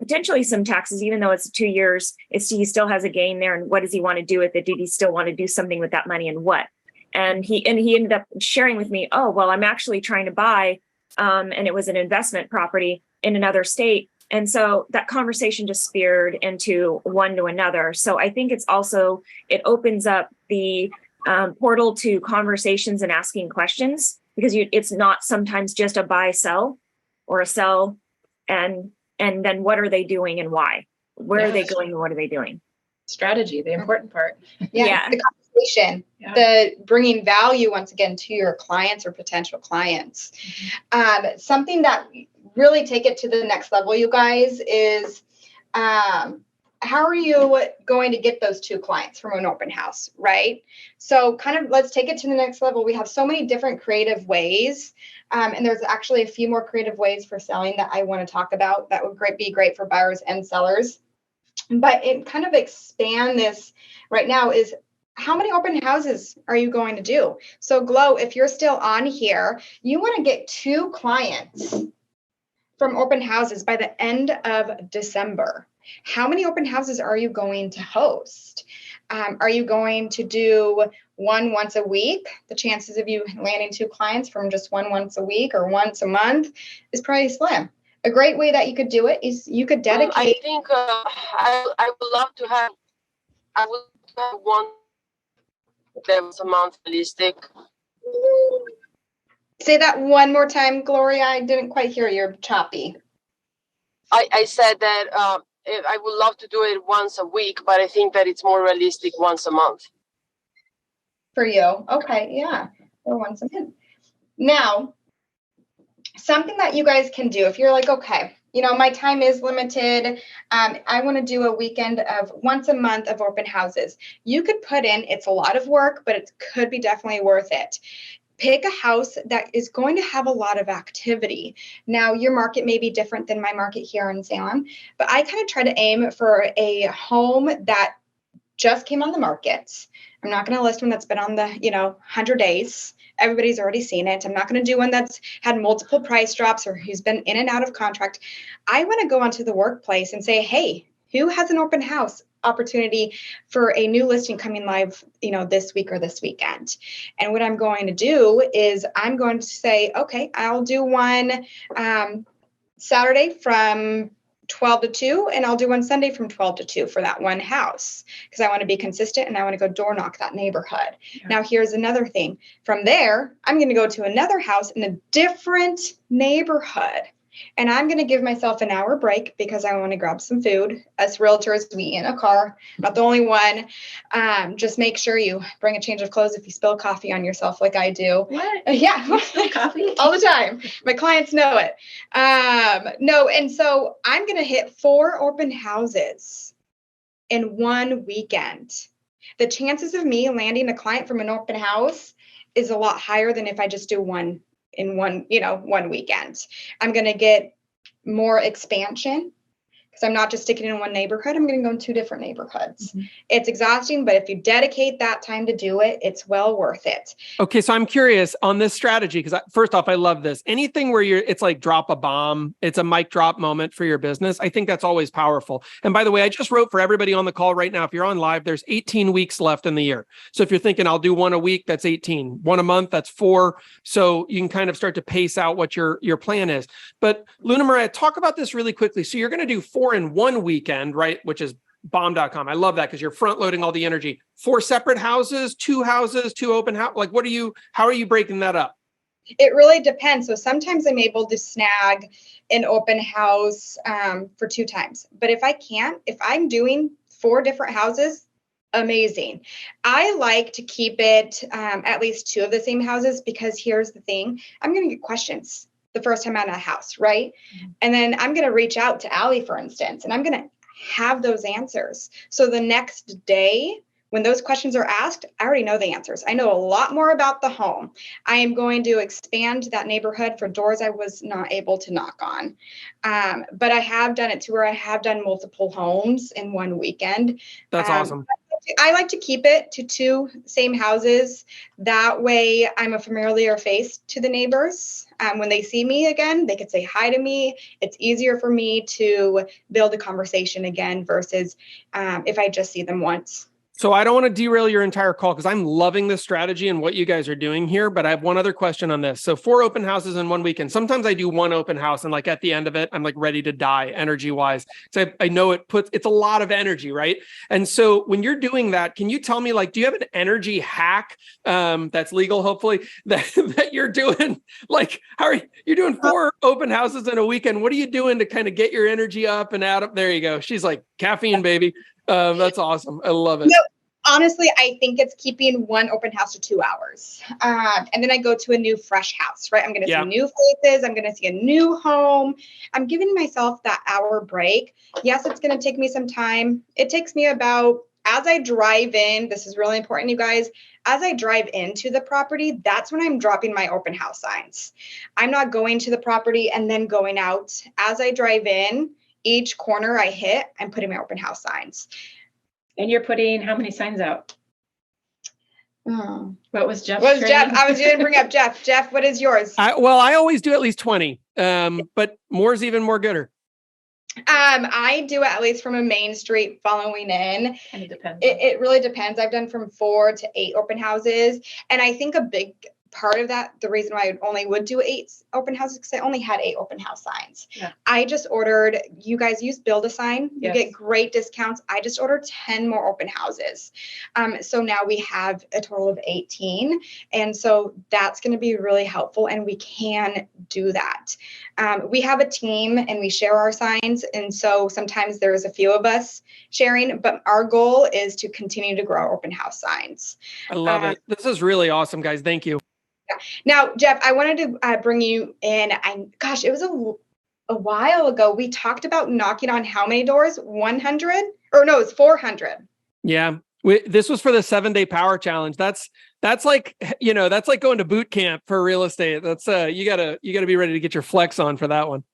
potentially some taxes, even though it's 2 years. He still has a gain there. And what does he want to do with it? Did he still want to do something with that money, and what? And he ended up sharing with me, oh, well, I'm actually trying to buy, and it was an investment property in another state. And so that conversation just speared into one to another. So I think it opens up the portal to conversations and asking questions, because it's not sometimes just a buy, sell, or a sell. And then what are they doing and why? Where are they going and what are they doing? Strategy, the important part. Yeah. The conversation, the bringing value once again to your clients or potential clients. Something that really take it to the next level, you guys, is how are you going to get those 2 clients from an open house, right? So let's take it to the next level. We have so many different creative ways. And there's actually a few more creative ways for selling that I want to talk about that would be great for buyers and sellers. But it kind of expand this right now is how many open houses are you going to do? So Glow, if you're still on here, you want to get 2 clients from open houses by the end of December. How many open houses are you going to host? Are you going to do one once a week? The chances of you landing 2 clients from just one once a week or once a month is pretty slim. A great way that you could do it is you could dedicate. I think I would love to have. I would have one once a month realistic. Say that one more time, Gloria. I didn't quite hear. You're choppy. I said that I would love to do it once a week, but I think that it's more realistic once a month. For you. Okay, yeah. Or once a month. Now, something that you guys can do if you're like, okay, you know, my time is limited. I want to do a weekend of once a month of open houses. You could put in, it's a lot of work, but it could be definitely worth it. Pick a house that is going to have a lot of activity. Now, your market may be different than my market here in Salem, but I kind of try to aim for a home that just came on the market. I'm not going to list one that's been on the, 100 days. Everybody's already seen it. I'm not going to do one that's had multiple price drops or who's been in and out of contract. I want to go onto the workplace and say, hey, who has an open house opportunity for a new listing coming live, this week or this weekend? And what I'm going to do is I'm going to say, okay, I'll do one Saturday from 12 to 2, and I'll do one Sunday from 12 to 2 for that one house because I want to be consistent and I want to go door knock that neighborhood. Yeah. Now, here's another thing. From there, I'm going to go to another house in a different neighborhood. And I'm going to give myself an hour break because I want to grab some food. Us realtors, we eat in a car, not the only one. Just make sure you bring a change of clothes if you spill coffee on yourself like I do. What? Yeah. You spill coffee? All the time. My clients know it. No, and so I'm going to hit 4 open houses in one weekend. The chances of me landing a client from an open house is a lot higher than if I just do one in one weekend. I'm going to get more expansion because I'm not just sticking in one neighborhood. I'm going to go in 2 different neighborhoods. Mm-hmm. It's exhausting, but if you dedicate that time to do it, it's well worth it. Okay. So I'm curious on this strategy, because first off, I love this. Anything where it's like drop a bomb, it's a mic drop moment for your business. I think that's always powerful. And by the way, I just wrote for everybody on the call right now, if you're on live, there's 18 weeks left in the year. So if you're thinking I'll do one a week, that's 18, one a month, that's 4. So you can kind of start to pace out what your plan is. But Luna Mariah, talk about this really quickly. So you're going to do 4 in one weekend, right? Which is bomb.com. I love that because you're front loading all the energy. 4 separate houses, 2 open house. Like, how are you breaking that up? It really depends. So sometimes I'm able to snag an open house for 2 times. But if I'm doing 4 different houses, amazing. I like to keep it at least 2 of the same houses because here's the thing. I'm going to get questions the first time out of the house, right? Mm-hmm. And then I'm going to reach out to Allie, for instance, and I'm going to have those answers. So the next day, when those questions are asked, I already know the answers. I know a lot more about the home. I am going to expand that neighborhood for doors I was not able to knock on. But I have done it to where I have done multiple homes in one weekend. That's awesome. I like to keep it to 2 same houses. That way I'm a familiar face to the neighbors. When they see me again, they could say hi to me. It's easier for me to build a conversation again versus if I just see them once. So I don't want to derail your entire call because I'm loving this strategy and what you guys are doing here, but I have one other question on this. So 4 open houses in one weekend. Sometimes I do 1 open house and like at the end of it, I'm like ready to die energy wise. So I know it's a lot of energy, right? And so when you're doing that, can you tell me, like, do you have an energy hack that's legal, hopefully, that you're doing? Like, how are you doing 4 open houses in a weekend? What are you doing to kind of get your energy up and out of? There you go. She's like, caffeine, baby. That's awesome. I love it. No, honestly, I think it's keeping one open house to 2 hours. And then I go to a new fresh house, right? I'm going to see new faces. I'm going to see a new home. I'm giving myself that hour break. Yes, it's going to take me some time. It takes me about, as I drive in, this is really important, you guys, as I drive into the property, that's when I'm dropping my open house signs. I'm not going to the property and then going out. As I drive in, each corner I hit, I'm putting my open house signs. And you're putting how many signs out? Oh. What was Jeff's What was Jeff? training? I was going to bring up Jeff. Jeff, what is yours? I always do at least 20, but more's even more gooder. I do at least from a main street following in. And it depends. It really depends. I've done from 4 to 8 open houses. And I think a big part of that, the reason why I only would do 8 open houses, because I only had 8 open house signs. Yeah. I just ordered, you guys use Build a Sign. You Yes. get great discounts. I just ordered 10 more open houses. So now we have a total of 18. And so that's going to be really helpful. And we can do that. We have a team and we share our signs. And so sometimes there's a few of us sharing, but our goal is to continue to grow open house signs. I love it. This is really awesome, guys. Thank you. Yeah. Now, Jeff, I wanted to bring you in. Gosh, it was a while ago. We talked about knocking on how many doors? 100? Or no, it's 400. Yeah. This was for the 7-day power challenge. That's like, that's like going to boot camp for real estate. That's you gotta be ready to get your flex on for that one.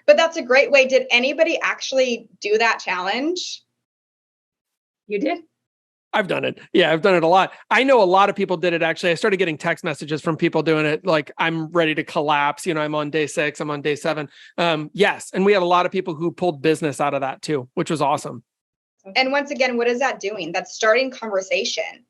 But that's a great way. Did anybody actually do that challenge? You did? I've done it. Yeah, I've done it a lot. I know a lot of people did it. Actually, I started getting text messages from people doing it. Like, I'm ready to collapse. I'm on day 6. I'm on day 7. Yes. And we have a lot of people who pulled business out of that too, which was awesome. And once again, what is that doing? That's starting conversation,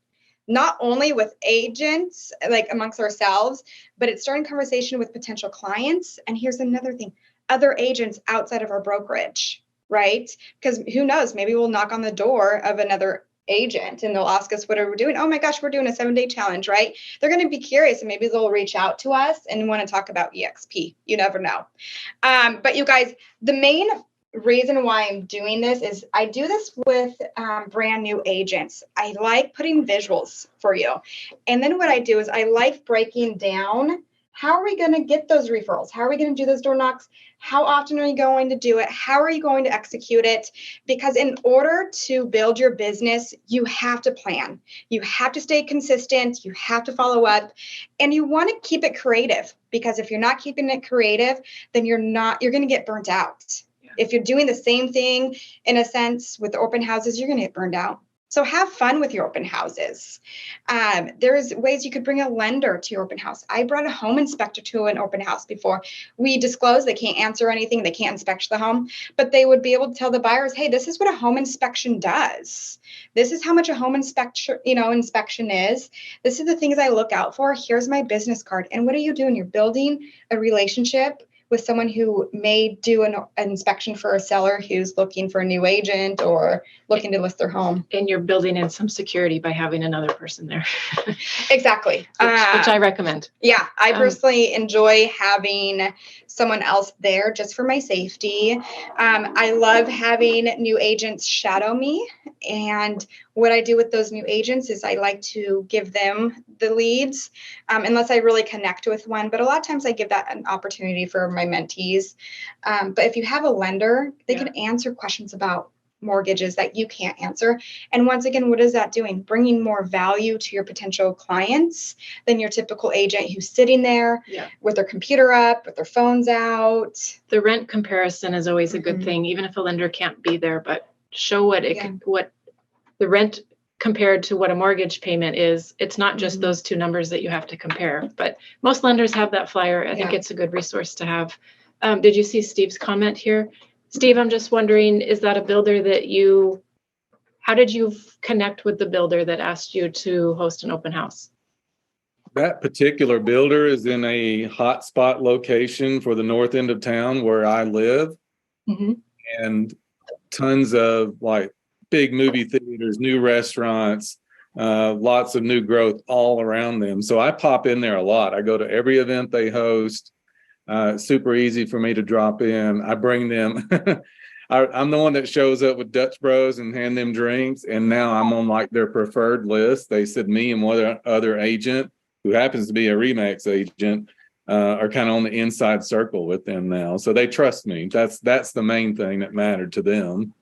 not only with agents, like amongst ourselves, but it's starting conversation with potential clients. And here's another thing, other agents outside of our brokerage, right? Because who knows, maybe we'll knock on the door of another agent and they'll ask us, what are we doing? Oh my gosh, we're doing a 7-day challenge, right? They're going to be curious and maybe they'll reach out to us and want to talk about EXP. You never know. But you guys, the main reason why I'm doing this is I do this with brand new agents. I like putting visuals for you. And then what I do is I like breaking down, how are we going to get those referrals? How are we going to do those door knocks? How often are you going to do it? How are you going to execute it? Because in order to build your business, you have to plan. You have to stay consistent. You have to follow up. And you want to keep it creative, because if you're not keeping it creative, then you're going to get burnt out. If you're doing the same thing, in a sense, with the open houses, you're going to get burned out. So have fun with your open houses. There's ways you could bring a lender to your open house. I brought a home inspector to an open house before. We disclosed they can't answer anything. They can't inspect the home, but they would be able to tell the buyers, hey, this is what a home inspection does. This is how much a home inspection is. This is the things I look out for. Here's my business card. And what are you doing? You're building a relationship with someone who may do an inspection for a seller who's looking for a new agent or looking to list their home. And you're building in some security by having another person there. Exactly. Which I recommend. Yeah, I personally enjoy having someone else there just for my safety. I love having new agents shadow me. And what I do with those new agents is I like to give them the leads, unless I really connect with one. But a lot of times I give that an opportunity for my mentees. But if you have a lender, they can answer questions about mortgages that you can't answer. And once again, what is that doing? Bringing more value to your potential clients than your typical agent who's sitting there with their computer up, with their phones out. The rent comparison is always a good thing, even if a lender can't be there, but show what what the rent compared to what a mortgage payment is. It's not just those two numbers that you have to compare, but most lenders have that flyer. I think it's a good resource to have. Did you see Steve's comment here? Steve, I'm just wondering, is that a builder that how did you connect with the builder that asked you to host an open house? That particular builder is in a hotspot location for the north end of town where I live. And tons of like big movie theaters, new restaurants, lots of new growth all around them. So I pop in there a lot. I go to every event they host. Super easy for me to drop in. I bring them. I'm the one that shows up with Dutch Bros and hand them drinks. And now I'm on like their preferred list. They said me and one other agent who happens to be a Remax agent are kind of on the inside circle with them now. So they trust me. That's the main thing that mattered to them.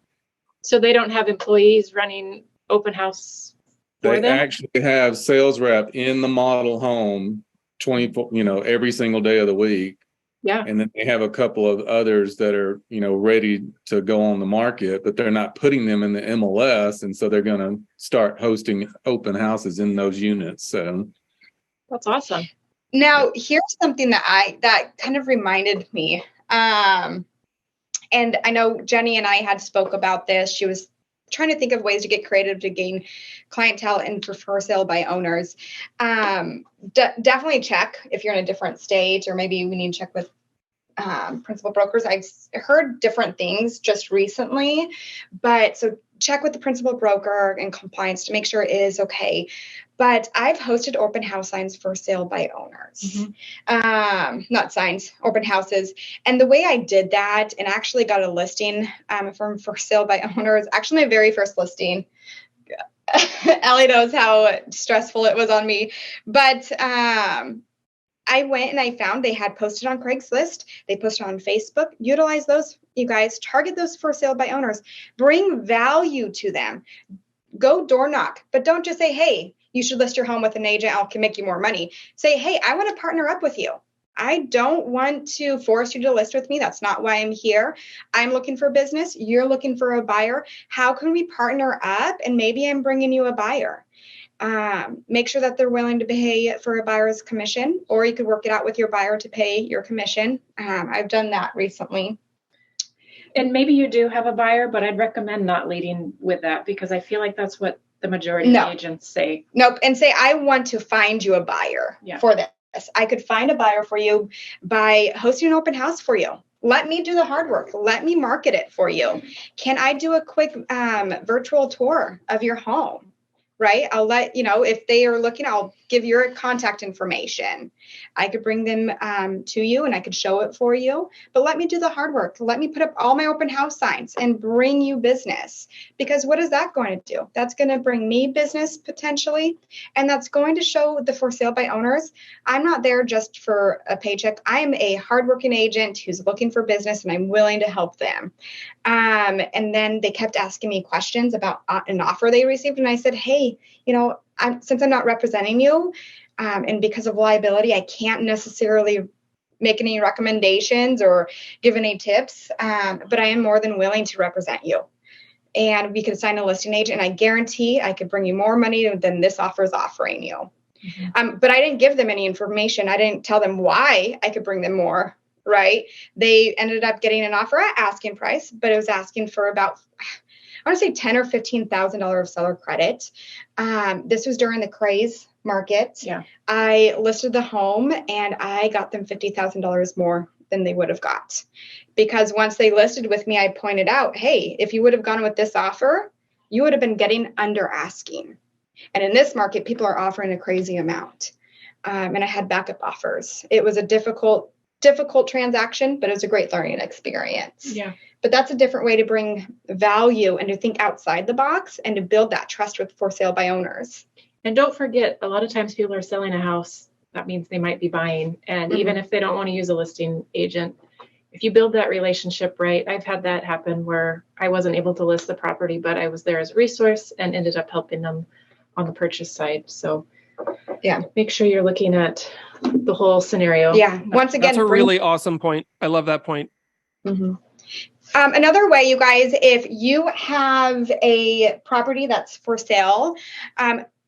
So they don't have employees running open house for them? They actually have sales rep in the model home 24, every single day of the week. Yeah. And then they have a couple of others that are, ready to go on the market, but they're not putting them in the MLS. And so they're going to start hosting open houses in those units. So That's awesome. Now, here's something that kind of reminded me. And I know Jenny and I had spoke about this. She was trying to think of ways to get creative to gain clientele and for sale by owners. Definitely check if you're in a different state, or maybe we need to check with principal brokers. I've heard different things just recently, but so check with the principal broker and compliance to make sure it is okay. But I've hosted open house signs for sale by owners, not signs, open houses. And the way I did that and actually got a listing from for sale by owners, actually my very first listing. Ellie knows how stressful it was on me, but I went and I found they had posted on Craigslist. They posted on Facebook. Utilize those, you guys. Target those for sale by owners. Bring value to them. Go door knock, but don't just say, hey, you should list your home with an agent. I can make you more money. Say, hey, I want to partner up with you. I don't want to force you to list with me. That's not why I'm here. I'm looking for business. You're looking for a buyer. How can we partner up? And maybe I'm bringing you a buyer. Make sure that they're willing to pay for a buyer's commission, or you could work it out with your buyer to pay your commission. I've done that recently. And maybe you do have a buyer, but I'd recommend not leading with that, because I feel like that's what the majority of agents say. Nope. And say, I want to find you a buyer for this. I could find a buyer for you by hosting an open house for you. Let me do the hard work. Let me market it for you. Can I do a quick virtual tour of your home? Right? I'll let you know if they are looking, I'll give your contact information. I could bring them to you and I could show it for you, but let me do the hard work. Let me put up all my open house signs and bring you business, because what is that going to do? That's going to bring me business potentially. And that's going to show the for sale by owners. I'm not there just for a paycheck. I am a hardworking agent who's looking for business and I'm willing to help them. And then they kept asking me questions about an offer they received. And I said, hey, since I'm not representing you, and because of liability, I can't necessarily make any recommendations or give any tips, but I am more than willing to represent you. And we could assign a listing agent, and I guarantee I could bring you more money than this offer is offering you. But I didn't give them any information. I didn't tell them why I could bring them more, right? They ended up getting an offer at asking price, but it was asking for about, I want to say $10,000 or $15,000 of seller credit. This was during the craze market. Yeah. I listed the home and I got them $50,000 more than they would have got, because once they listed with me, I pointed out, hey, if you would have gone with this offer, you would have been getting under asking. And in this market, people are offering a crazy amount. And I had backup offers. It was a difficult transaction, but it was a great learning experience. Yeah. But that's a different way to bring value and to think outside the box and to build that trust with for sale by owners. And don't forget, a lot of times people are selling a house. That means they might be buying. And even if they don't want to use a listing agent, if you build that relationship right, I've had that happen where I wasn't able to list the property, but I was there as a resource and ended up helping them on the purchase side. So yeah, make sure you're looking at the whole scenario. Yeah. Once again, that's a really awesome point. I love that point. Mm-hmm. Another way, you guys, if you have a property that's for sale,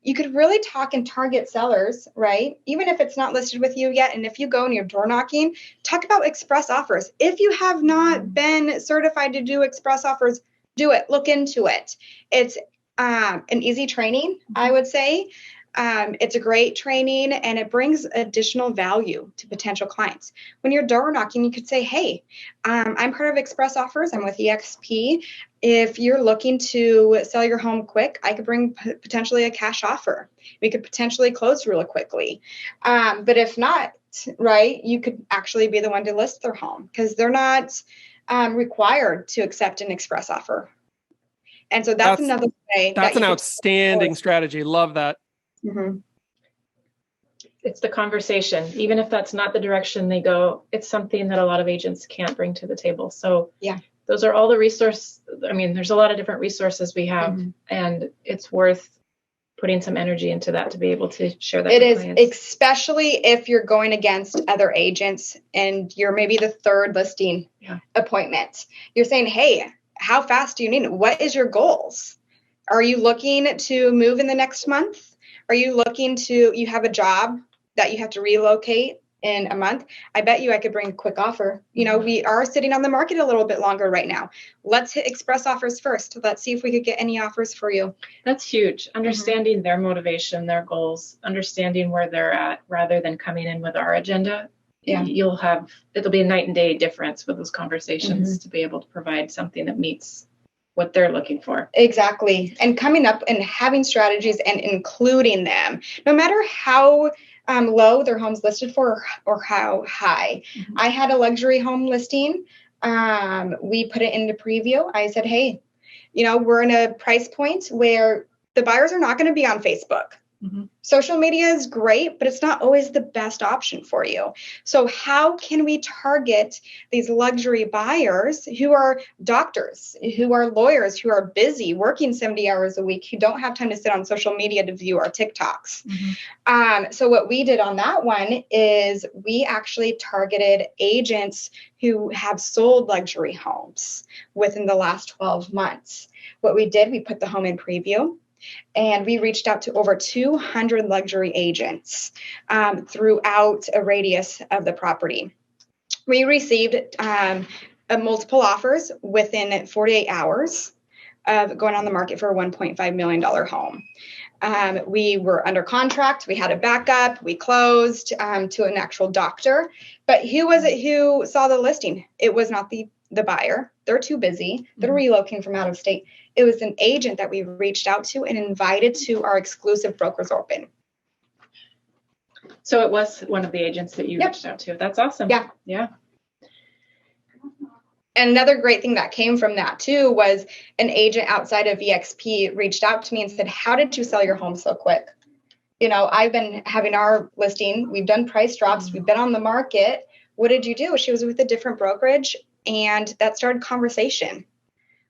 you could really talk and target sellers, right? Even if it's not listed with you yet. And if you go and you're door knocking, talk about express offers. If you have not been certified to do express offers, do it. Look into it. It's an easy training, I would say. It's a great training and it brings additional value to potential clients. When you're door knocking, you could say, hey, I'm part of Express Offers. I'm with EXP. If you're looking to sell your home quick, I could bring potentially a cash offer. We could potentially close really quickly. But if not, right, you could actually be the one to list their home because they're not required to accept an express offer. And so that's another way. That's an outstanding strategy. Love that. Mm-hmm. It's the conversation. Even if that's not the direction they go, it's something that a lot of agents can't bring to the table. So yeah, those are all the there's a lot of different resources we have, and it's worth putting some energy into that to be able to share that It with is, clients. especially if you're going against other agents and you're maybe the third listing appointment. You're saying, hey, how fast do you need it? What is your goals? Are you looking to move in the next month? Are you looking to, you have a job that you have to relocate in a month? I bet you I could bring a quick offer. You know, we are sitting on the market a little bit longer right now. Let's hit express offers first. Let's see if we could get any offers for you. That's huge. Understanding their motivation, their goals, understanding where they're at rather than coming in with our agenda. Yeah. It'll be a night and day difference with those conversations to be able to provide something that meets what they're looking for. Exactly. And coming up and having strategies and including them, no matter how low their home's listed for or how high. I had a luxury home listing. We put it into preview. I said, hey, you know, we're in a price point where the buyers are not going to be on Facebook. Social media is great, but it's not always the best option for you. So how can we target these luxury buyers who are doctors, who are lawyers, who are busy working 70 hours a week, who don't have time to sit on social media to view our TikToks? So what we did on that one is we actually targeted agents who have sold luxury homes within the last 12 months. What we did, we put the home in preview. And we reached out to over 200 luxury agents throughout a radius of the property. We received multiple offers within 48 hours of going on the market for a $1.5 million home. We were under contract. We had a backup. We closed to an actual doctor. But who was it who saw the listing? It was not the buyer. They're too busy. They're relocating from out of state. It was an agent that we reached out to and invited to our exclusive Brokers Open. So it was one of the agents that you reached out to. That's awesome. Yeah. And another great thing that came from that too was an agent outside of EXP reached out to me and said, how did you sell your home so quick? You know, I've been having our listing. We've done price drops. We've been on the market. What did you do? She was with a different brokerage. And that started conversation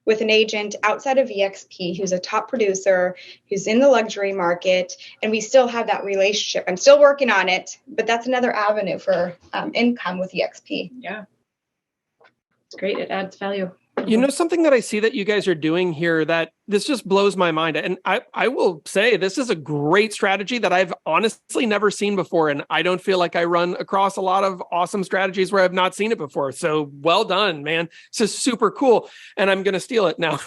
with an agent outside of EXP who's a top producer, who's in the luxury market, and we still have that relationship. I'm still working on it, but that's another avenue for income with EXP. Yeah. It's great. It adds value. You know, something that I see that you guys are doing here that this just blows my mind. And I will say this is a great strategy that I've honestly never seen before. And I don't feel like I run across a lot of awesome strategies where I've not seen it before. So well done, man. This is super cool. And I'm going to steal it now.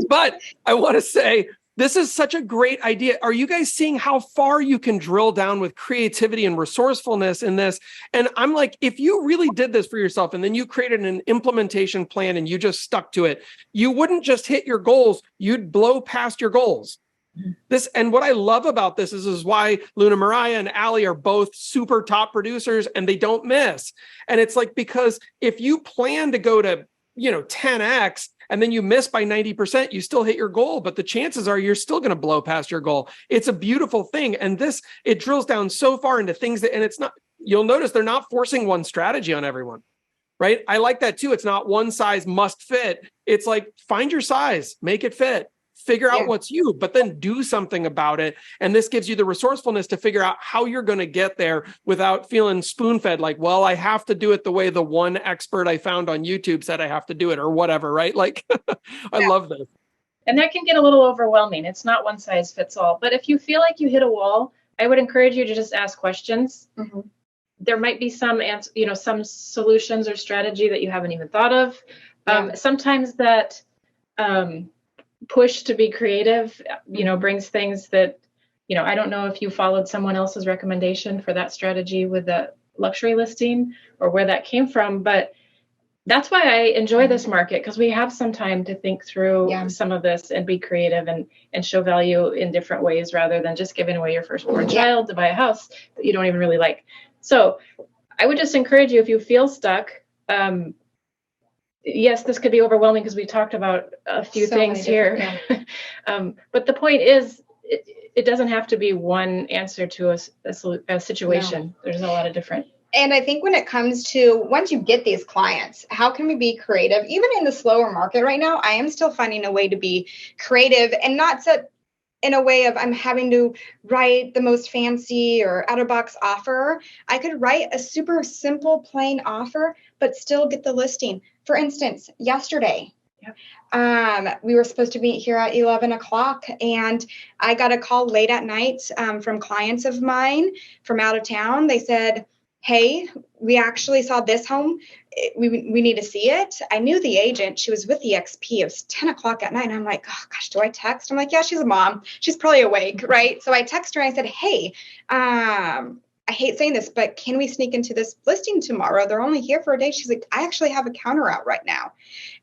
But I want to say, this is such a great idea. Are you guys seeing how far you can drill down with creativity and resourcefulness in this? And I'm like, if you really did this for yourself and then you created an implementation plan and you just stuck to it, you wouldn't just hit your goals, you'd blow past your goals. And what I love about this is why Luna, Mariah, and Allie are both super top producers and they don't miss. And it's like, because if you plan to go to, 10X, and then you miss by 90%, you still hit your goal, but the chances are you're still going to blow past your goal. It's a beautiful thing. And it drills down so far into things and it's not, you'll notice they're not forcing one strategy on everyone, right? I like that too. It's not one size must fit. It's like, find your size, make it fit, figure out what's you, but then do something about it. And this gives you the resourcefulness to figure out how you're going to get there without feeling spoon-fed like, well, I have to do it the way the one expert I found on YouTube said I have to do it or whatever, right? Like, I love this. And that can get a little overwhelming. It's not one size fits all. But if you feel like you hit a wall, I would encourage you to just ask questions. There might be some some solutions or strategy that you haven't even thought of. Sometimes that push to be creative, brings things that, I don't know if you followed someone else's recommendation for that strategy with the luxury listing or where that came from, but that's why I enjoy this market, because we have some time to think through some of this and be creative and show value in different ways rather than just giving away your firstborn child to buy a house that you don't even really like. So I would just encourage you, if you feel stuck, yes, this could be overwhelming because we talked about a few things here. But the point is, it doesn't have to be one answer to a situation. No. There's a lot of different. And I think when it comes to, once you get these clients, how can we be creative? Even in the slower market right now, I am still finding a way to be creative and not set in a way of I'm having to write the most fancy or out of box offer. I could write a super simple, plain offer, but still get the listing. For instance, yesterday, we were supposed to meet here at 11 o'clock, and I got a call late at night from clients of mine from out of town. They said, hey, we actually saw this home. We need to see it. I knew the agent. She was with the XP. It was 10 o'clock at night. And I'm like, oh, gosh, do I text? I'm like, yeah, she's a mom. She's probably awake, right? So I text her and I said, hey, I hate saying this, but can we sneak into this listing tomorrow? They're only here for a day. She's like, I actually have a counter out right now.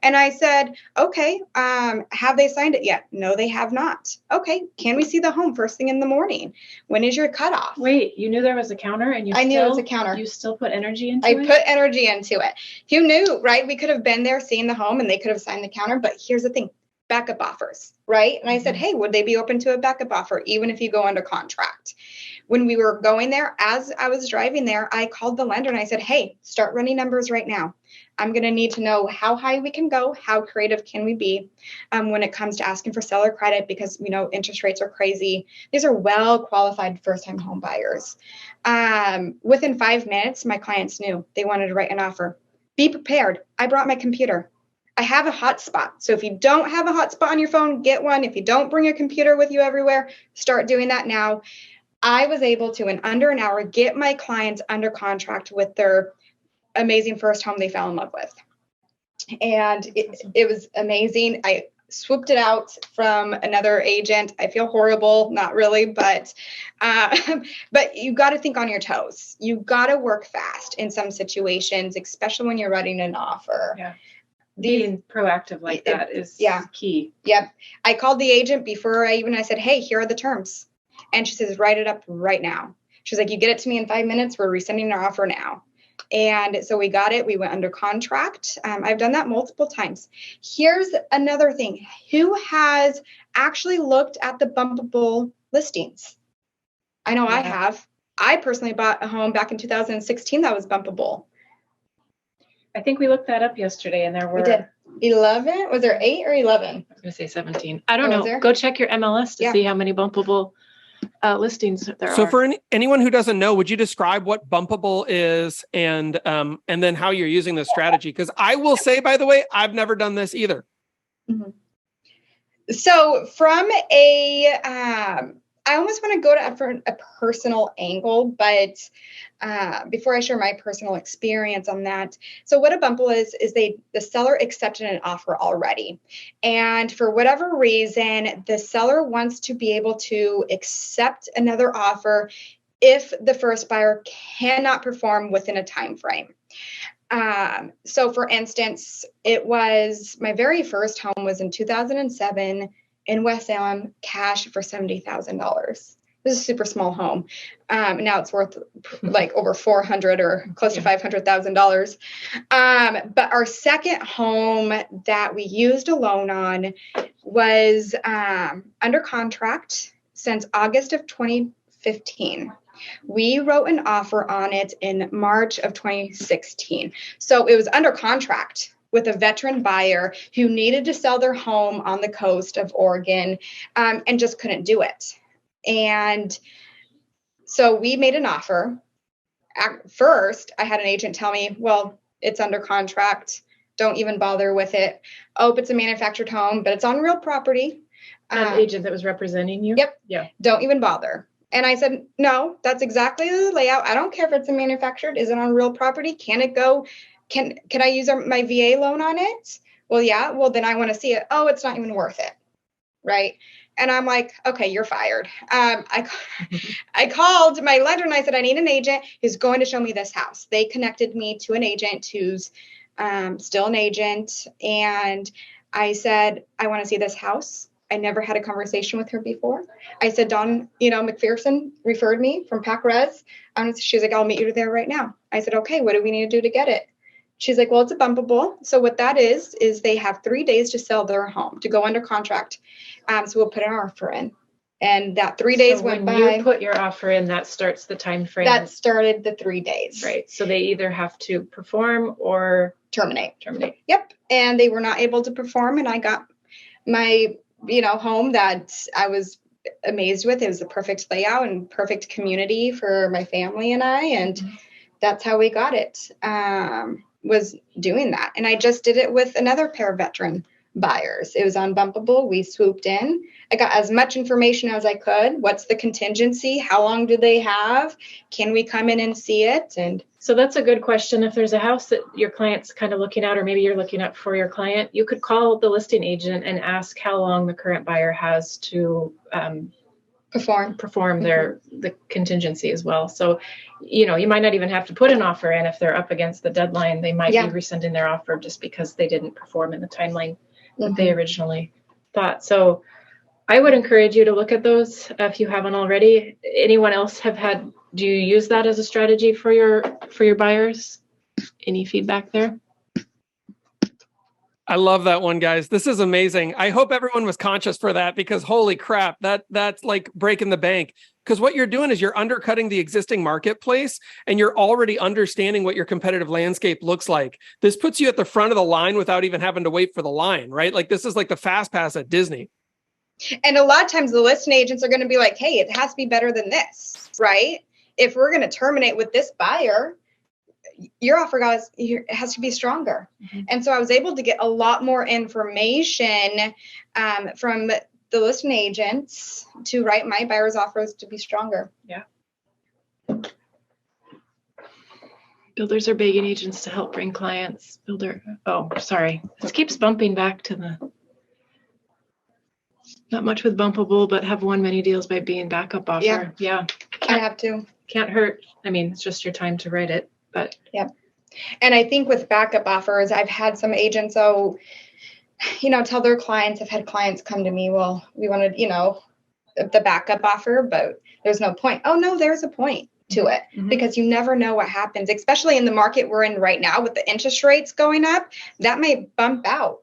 And I said, okay, have they signed it yet? No, they have not. Okay, can we see the home first thing in the morning? When is your cutoff? Wait, you knew there was a counter and I knew it was a counter. You still put energy into I it? put energy into it. You knew, right? We could have been there seeing the home and they could have signed the counter, but here's the thing. Backup offers, right? And I said, hey, would they be open to a backup offer, even if you go under contract? When we were going there, as I was driving there, I called the lender and I said, hey, start running numbers right now. I'm going to need to know how high we can go, how creative can we be when it comes to asking for seller credit, because, you know, interest rates are crazy. These are well-qualified first-time home buyers. Within 5 minutes, my clients knew they wanted to write an offer. Be prepared. I brought my computer. I have a hotspot. So if you don't have a hotspot on your phone, get one. If you don't bring a computer with you everywhere, start doing that now. I was able to, in under an hour, get my clients under contract with their amazing first home they fell in love with. And it was amazing. I swooped it out from another agent. I feel horrible, not really, but you got to think on your toes. You got to work fast in some situations, especially when you're writing an offer. Yeah. Being proactive like that is key. Yep. I called the agent before I said, hey, here are the terms. And she says, write it up right now. She's like, you get it to me in 5 minutes. We're resending our offer now. And so we got it. We went under contract. I've done that multiple times. Here's another thing. Who has actually looked at the bumpable listings? I know I have. I personally bought a home back in 2016 that was bumpable. I think we looked that up yesterday, and there were... We did. 11? Was there 8 or 11? I was going to say 17. I don't know. There? Go check your MLS to see how many bumpable listings there are. So for anyone who doesn't know, would you describe what bumpable is and then how you're using this strategy? Because I will say, by the way, I've never done this either. Mm-hmm. So from I almost want to go to a personal angle, but before I share my personal experience on that. So what a bumpable is the seller accepted an offer already. And for whatever reason, the seller wants to be able to accept another offer if the first buyer cannot perform within a time frame. So for instance, it was my very first home was in 2007 in West Salem, cash for $70,000. It was a super small home. Now it's worth like over $400,000 or close to $500,000. But our second home that we used a loan on was under contract since August of 2015. We wrote an offer on it in March of 2016. So it was under contract with a veteran buyer who needed to sell their home on the coast of Oregon and just couldn't do it. And so we made an offer. At first, I had an agent tell me, well, it's under contract. Don't even bother with it. Oh, it's a manufactured home, but it's on real property. An agent that was representing you? Yep. Yeah. Don't even bother. And I said, no, that's exactly the layout. I don't care if it's a manufactured. Is it on real property? Can it go? Can I use my VA loan on it? Well, yeah. Well, then I want to see it. Oh, it's not even worth it. Right. And I'm like, okay, you're fired. I called my lender and I said, I need an agent who's going to show me this house. They connected me to an agent who's still an agent. And I said, I want to see this house. I never had a conversation with her before. I said, Dawn, McPherson referred me from PacRes. She's like, I'll meet you there right now. I said, okay, what do we need to do to get it? She's like, well, it's a bumpable. So what that is they have 3 days to sell their home, to go under contract. So we'll put an offer in. And that 3 days went by. When you put your offer in, that starts the time frame. That started the 3 days. Right. So they either have to perform or terminate. Yep. And they were not able to perform. And I got my, home that I was amazed with. It was the perfect layout and perfect community for my family and I, and that's how we got it, was doing that. And I just did it with another pair of veteran buyers. It was on Bumpable. We swooped in. I got as much information as I could. What's the contingency? How long do they have? Can we come in and see it? And so that's a good question. If there's a house that your client's kind of looking at, or maybe you're looking at for your client, you could call the listing agent and ask how long the current buyer has to perform the contingency as well. So, you know, you might not even have to put an offer in if they're up against the deadline. They might be rescinding their offer just because they didn't perform in the timeline that they originally thought. So I would encourage you to look at those if you haven't already. Anyone else do you use that as a strategy for your buyers? Any feedback there? I love that one, guys. This is amazing. I hope everyone was conscious for that, because holy crap, that's like breaking the bank. Because what you're doing is you're undercutting the existing marketplace, and you're already understanding what your competitive landscape looks like. This puts you at the front of the line without even having to wait for the line, right? Like this is like the fast pass at Disney. And a lot of times the listing agents are going to be like, hey, it has to be better than this, right? If we're going to terminate with this buyer, your offer has to be stronger. And so I was able to get a lot more information from the listing agents to write my buyer's offers to be stronger. Yeah. Builders are begging agents to help bring clients. Oh, sorry. This keeps bumping back to the not much with Bumpable, but have won many deals by being backup offer. Yeah. I have to. Can't hurt. I mean, it's just your time to write it. But and I think with backup offers, I've had some agents, tell their clients, I've had clients come to me, well, we wanted, the backup offer, but there's no point. Oh no, there's a point to it, because you never know what happens, especially in the market we're in right now with the interest rates going up. That may bump out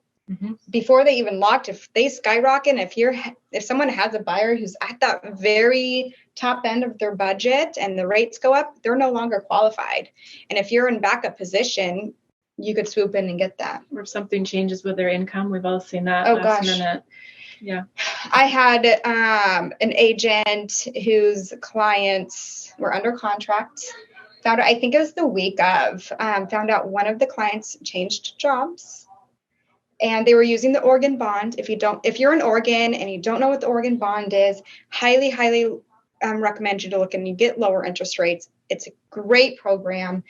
before they even locked. If they skyrocket, if someone has a buyer who's at that very top end of their budget and the rates go up, they're no longer qualified. And if you're in backup position, you could swoop in and get that. Or if something changes with their income, we've all seen that last minute. Yeah. I had an agent whose clients were under contract. Found out, I think it was the week of, found out one of the clients changed jobs. And they were using the Oregon bond. If you're in Oregon and you don't know what the Oregon bond is, highly, highly recommend you to look, and you get lower interest rates. It's a great program.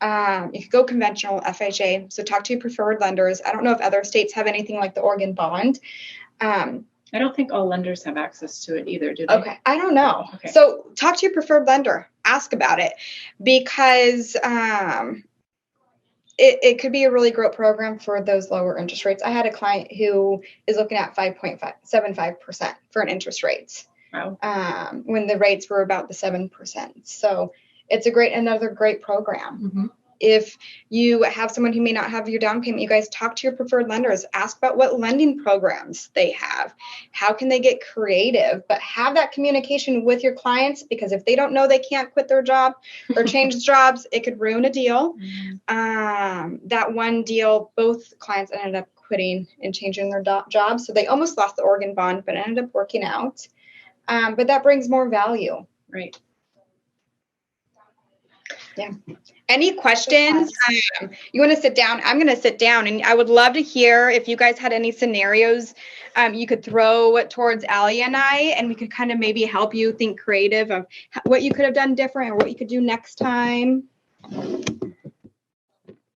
You could go conventional FHA. So talk to your preferred lenders. I don't know if other states have anything like the Oregon bond. I don't think all lenders have access to it either, do they? Okay, I don't know. Okay. So talk to your preferred lender. Ask about it, because it could be a really great program for those lower interest rates. I had a client who is looking at 5.75% for an interest rate. Wow. When the rates were about the 7%. So it's another great program. If you have someone who may not have your down payment, you guys talk to your preferred lenders. Ask about what lending programs they have. How can they get creative? But have that communication with your clients, because if they don't know they can't quit their job or change jobs, it could ruin a deal. That one deal, both clients ended up quitting and changing their jobs. So they almost lost the Oregon bond, but it ended up working out. But that brings more value. Right. Yeah. Any questions? You want to sit down? I'm going to sit down, and I would love to hear if you guys had any scenarios you could throw towards Allie and I, and we could kind of maybe help you think creative of what you could have done different or what you could do next time.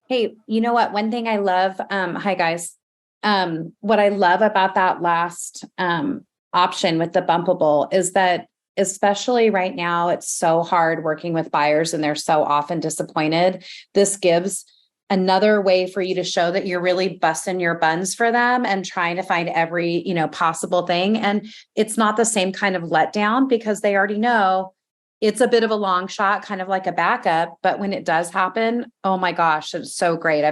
Hey, you know what? One thing I love, hi guys. What I love about that last option with the Bumpable is that, especially right now, it's so hard working with buyers and they're so often disappointed. This gives another way for you to show that you're really busting your buns for them and trying to find every, possible thing. And it's not the same kind of letdown, because they already know it's a bit of a long shot, kind of like a backup. But when it does happen, oh my gosh, it's so great.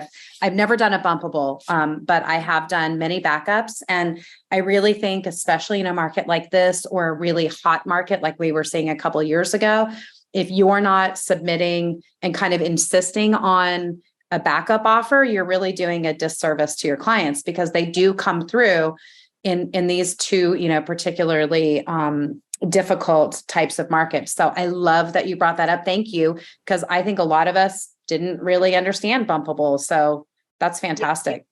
I've never done a Bumpable, but I have done many backups. And I really think, especially in a market like this, or a really hot market like we were seeing a couple of years ago, if you're not submitting and kind of insisting on a backup offer, you're really doing a disservice to your clients, because they do come through in these two, particularly difficult types of markets. So I love that you brought that up. Thank you, because I think a lot of us didn't really understand bumpable. So that's fantastic.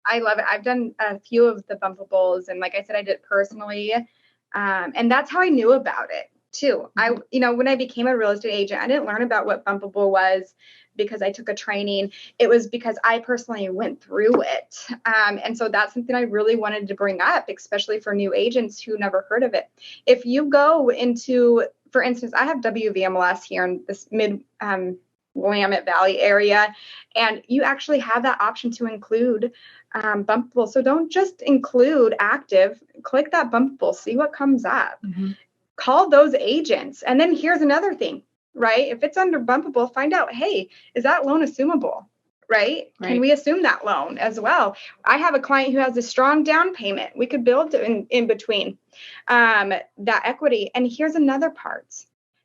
I love it. I've done a few of the bumpables, and like I said, I did it personally, and that's how I knew about it too. When I became a real estate agent, I didn't learn about what bumpable was because I took a training. It was because I personally went through it, and so that's something I really wanted to bring up, especially for new agents who never heard of it. If you go into, for instance, I have WVMLS here in this mid Willamette Valley area, and you actually have that option to include bumpable. So don't just include active, click that bumpable, see what comes up. Call those agents. And then here's another thing, right? If it's under bumpable, find out, hey, is that loan assumable? Right? Can we assume that loan as well? I have a client who has a strong down payment. We could build in between that equity. And here's another part.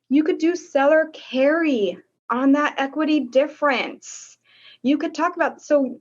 You could do seller carry on that equity difference. You could talk about, so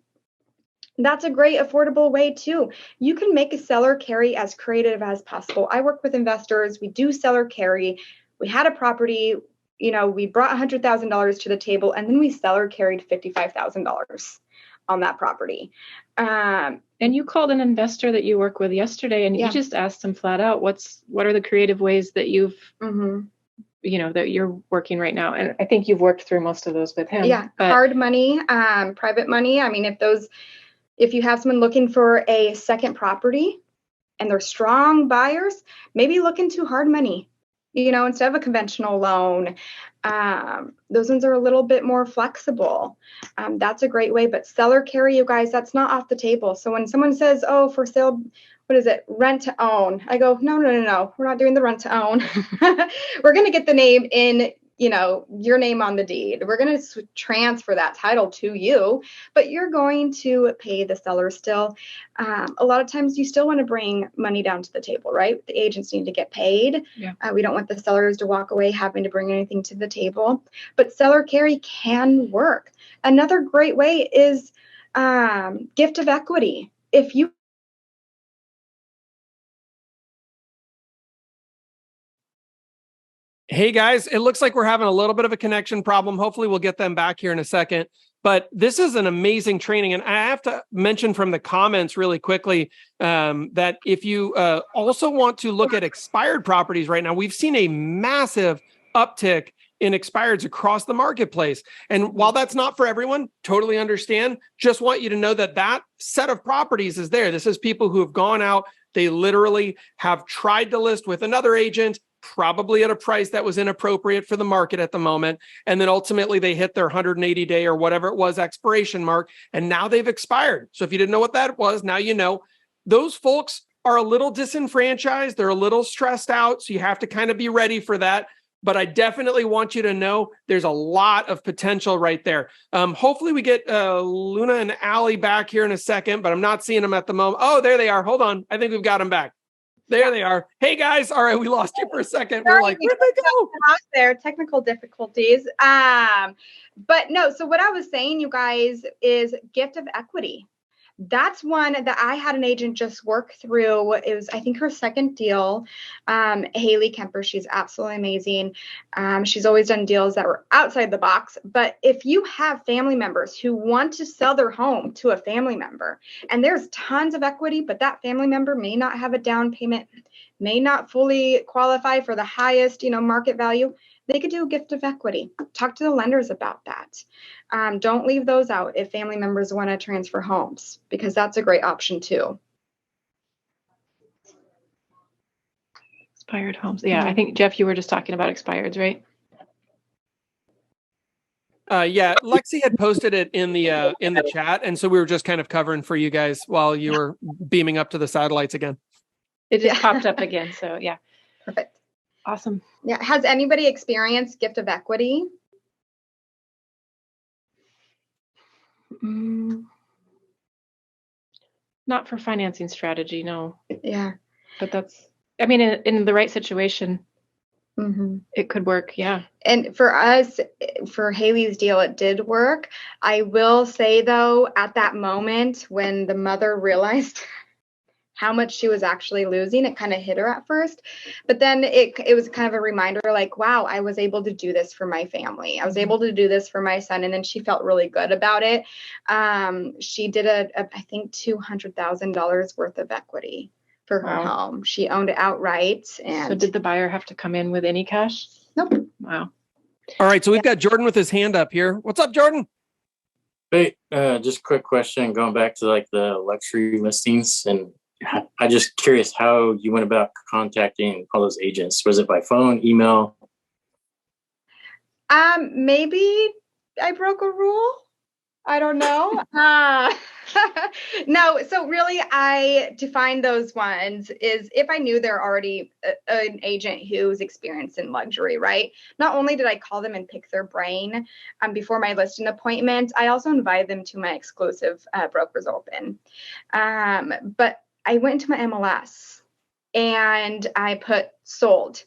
that's a great affordable way too. You can make a seller carry as creative as possible. I work with investors. We do seller carry. We had a property, we brought $100,000 to the table, and then we seller carried $55,000 on that property. And you called an investor that you work with yesterday, and you just asked them flat out, what are the creative ways that you've that you're working right now? And I think you've worked through most of those with him. Yeah, hard money, private money. I mean, if you have someone looking for a second property and they're strong buyers, maybe look into hard money, instead of a conventional loan. Those ones are a little bit more flexible. That's a great way, but seller carry, you guys, that's not off the table. So when someone says, oh, for sale, what is it? Rent to own. I go, no. We're not doing the rent to own. We're going to get the name in, your name on the deed. We're going to transfer that title to you, but you're going to pay the seller still. A lot of times you still want to bring money down to the table, right? The agents need to get paid. Yeah. We don't want the sellers to walk away having to bring anything to the table, but seller carry can work. Another great way is gift of equity. If you Hey guys, it looks like we're having a little bit of a connection problem. Hopefully we'll get them back here in a second. But this is an amazing training. And I have to mention from the comments really quickly that if you also want to look at expired properties right now, we've seen a massive uptick in expireds across the marketplace. And while that's not for everyone, totally understand, just want you to know that that set of properties is there. This is people who have gone out. They literally have tried to list with another agent, probably at a price that was inappropriate for the market at the moment. And then ultimately they hit their 180-day or whatever it was expiration mark, and now they've expired. So if you didn't know what that was, now you know. Those folks are a little disenfranchised. They're a little stressed out. So you have to kind of be ready for that. But I definitely want you to know there's a lot of potential right there. Hopefully we get Luna and Allie back here in a second, but I'm not seeing them at the moment. Oh, there they are. Hold on. I think we've got them back. There they are. Hey guys. All right. We lost you for a second. We're like, where'd they go? Out there, technical difficulties. But no, so what I was saying, you guys, is gift of equity. That's one that I had an agent just work through. It was, I think, her second deal. Haley Kemper, she's absolutely amazing. She's always done deals that were outside the box. But if you have family members who want to sell their home to a family member, and there's tons of equity, but that family member may not have a down payment, may not fully qualify for the highest, market value, they could do a gift of equity. Talk to the lenders about that. Don't leave those out if family members want to transfer homes, because that's a great option too. Expired homes. Yeah, I think, Jeff, you were just talking about expireds, right? Yeah, Lexi had posted it in the chat, and so we were just kind of covering for you guys while you were beaming up to the satellites again. It just popped up again, so yeah. Perfect. Awesome. Yeah. Has anybody experienced gift of equity? Not for financing strategy, no. Yeah. But that's, I mean, in the right situation, it could work. Yeah. And for us, for Haley's deal, it did work. I will say, though, at that moment when the mother realized how much she was actually losing. It kind of hit her at first, but then it was kind of a reminder, like, wow, I was able to do this for my family. I was able to do this for my son. And then she felt really good about it. She did I think $200,000 worth of equity for her home. She owned it outright. And so did the buyer have to come in with any cash? Nope. Wow. All right. So we've got Jordan with his hand up here. What's up, Jordan? Hey, just a quick question, going back to like the luxury listings, and I'm just curious how you went about contacting all those agents. Was it by phone, email? Maybe I broke a rule. I don't know. No, so really I define those ones is if I knew they're already an agent who's experienced in luxury, right? Not only did I call them and pick their brain before my listing appointment, I also invited them to my exclusive Brokers Open. But I went into my MLS and I put sold.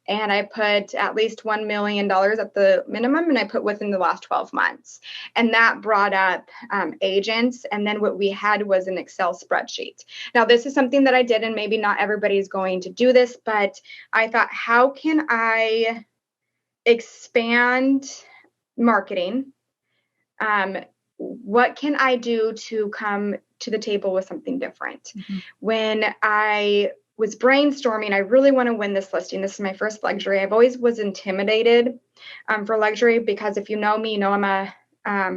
And I put at least $1 million at the minimum, and I put within the last 12 months. And that brought up agents. And then what we had was an Excel spreadsheet. Now, this is something that I did, and maybe not everybody's going to do this, but I thought, how can I expand marketing? What can I do to come to the table with something different? When I was brainstorming, I really want to win this listing. This is my first luxury. I've always was intimidated for luxury because if you know me, you know I'm a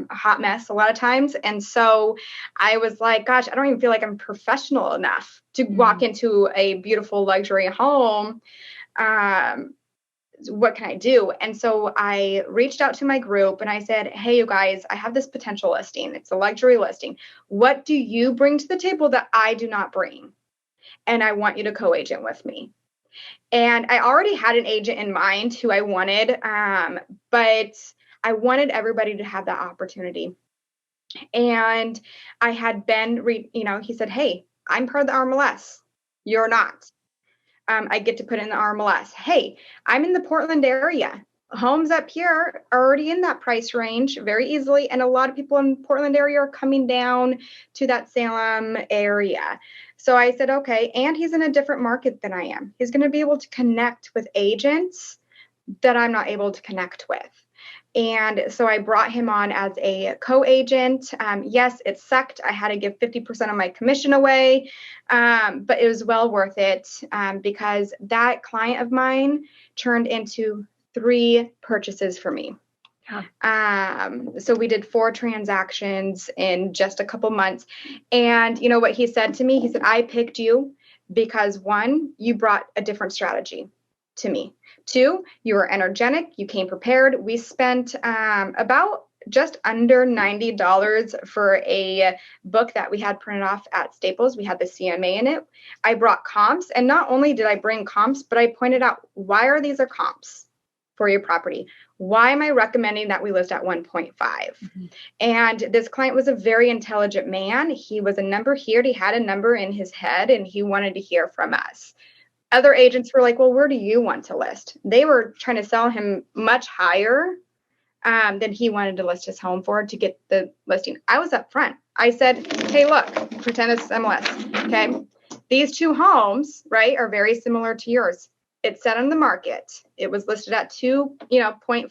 hot mess a lot of times. And so I was like, gosh, I don't even feel like I'm professional enough to walk into a beautiful luxury home. What can I do? And so I reached out to my group and I said, hey, you guys, I have this potential listing. It's a luxury listing. What do you bring to the table that I do not bring? And I want you to co-agent with me. And I already had an agent in mind who I wanted, but I wanted everybody to have that opportunity. And I had Ben, he said, hey, I'm part of the RMLS. You're not. I get to put in the RMLS. Hey, I'm in the Portland area. Homes up here are already in that price range very easily. And a lot of people in Portland area are coming down to that Salem area. So I said, okay. And he's in a different market than I am. He's going to be able to connect with agents that I'm not able to connect with. And so I brought him on as a co-agent. Yes, it sucked. I had to give 50% of my commission away, but it was well worth it because that client of mine turned into 3 purchases for me. So we did 4 transactions in just a couple months. And you know what he said to me? He said, I picked you because 1, you brought a different strategy to me. 2, you were energetic. You came prepared. We spent about just under $90 for a book that we had printed off at Staples. We had the CMA in it. I brought comps. And not only did I bring comps, but I pointed out, why are these comps for your property? Why am I recommending that we list at 1.5? And this client was a very intelligent man. He was a number here. He had a number in his head and he wanted to hear from us. Other agents were like, well, where do you want to list? They were trying to sell him much higher than he wanted to list his home for to get the listing. I was up front. I said, hey, look, pretend it's MLS. Okay. These 2 homes, right, are very similar to yours. It's set on the market. It was listed at 2.5.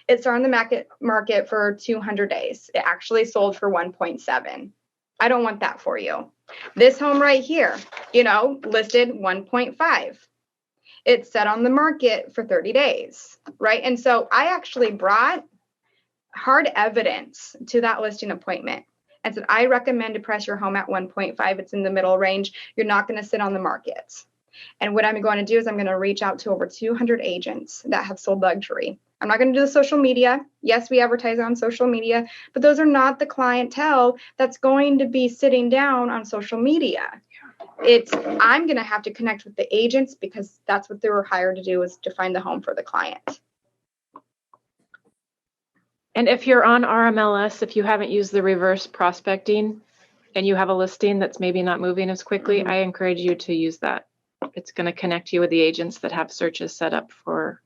It's on the market for 200 days. It actually sold for 1.7. I don't want that for you. This home right here, listed 1.5. It's set on the market for 30 days, right? And so I actually brought hard evidence to that listing appointment and said, I recommend to price your home at 1.5. It's in the middle range. You're not going to sit on the market. And what I'm going to do is I'm going to reach out to over 200 agents that have sold luxury. I'm not going to do the social media. Yes, we advertise on social media, but those are not the clientele that's going to be sitting down on social media. I'm going to have to connect with the agents because that's what they were hired to do, is to find the home for the client. And if you're on RMLS, if you haven't used the reverse prospecting and you have a listing that's maybe not moving as quickly, I encourage you to use that. It's going to connect you with the agents that have searches set up for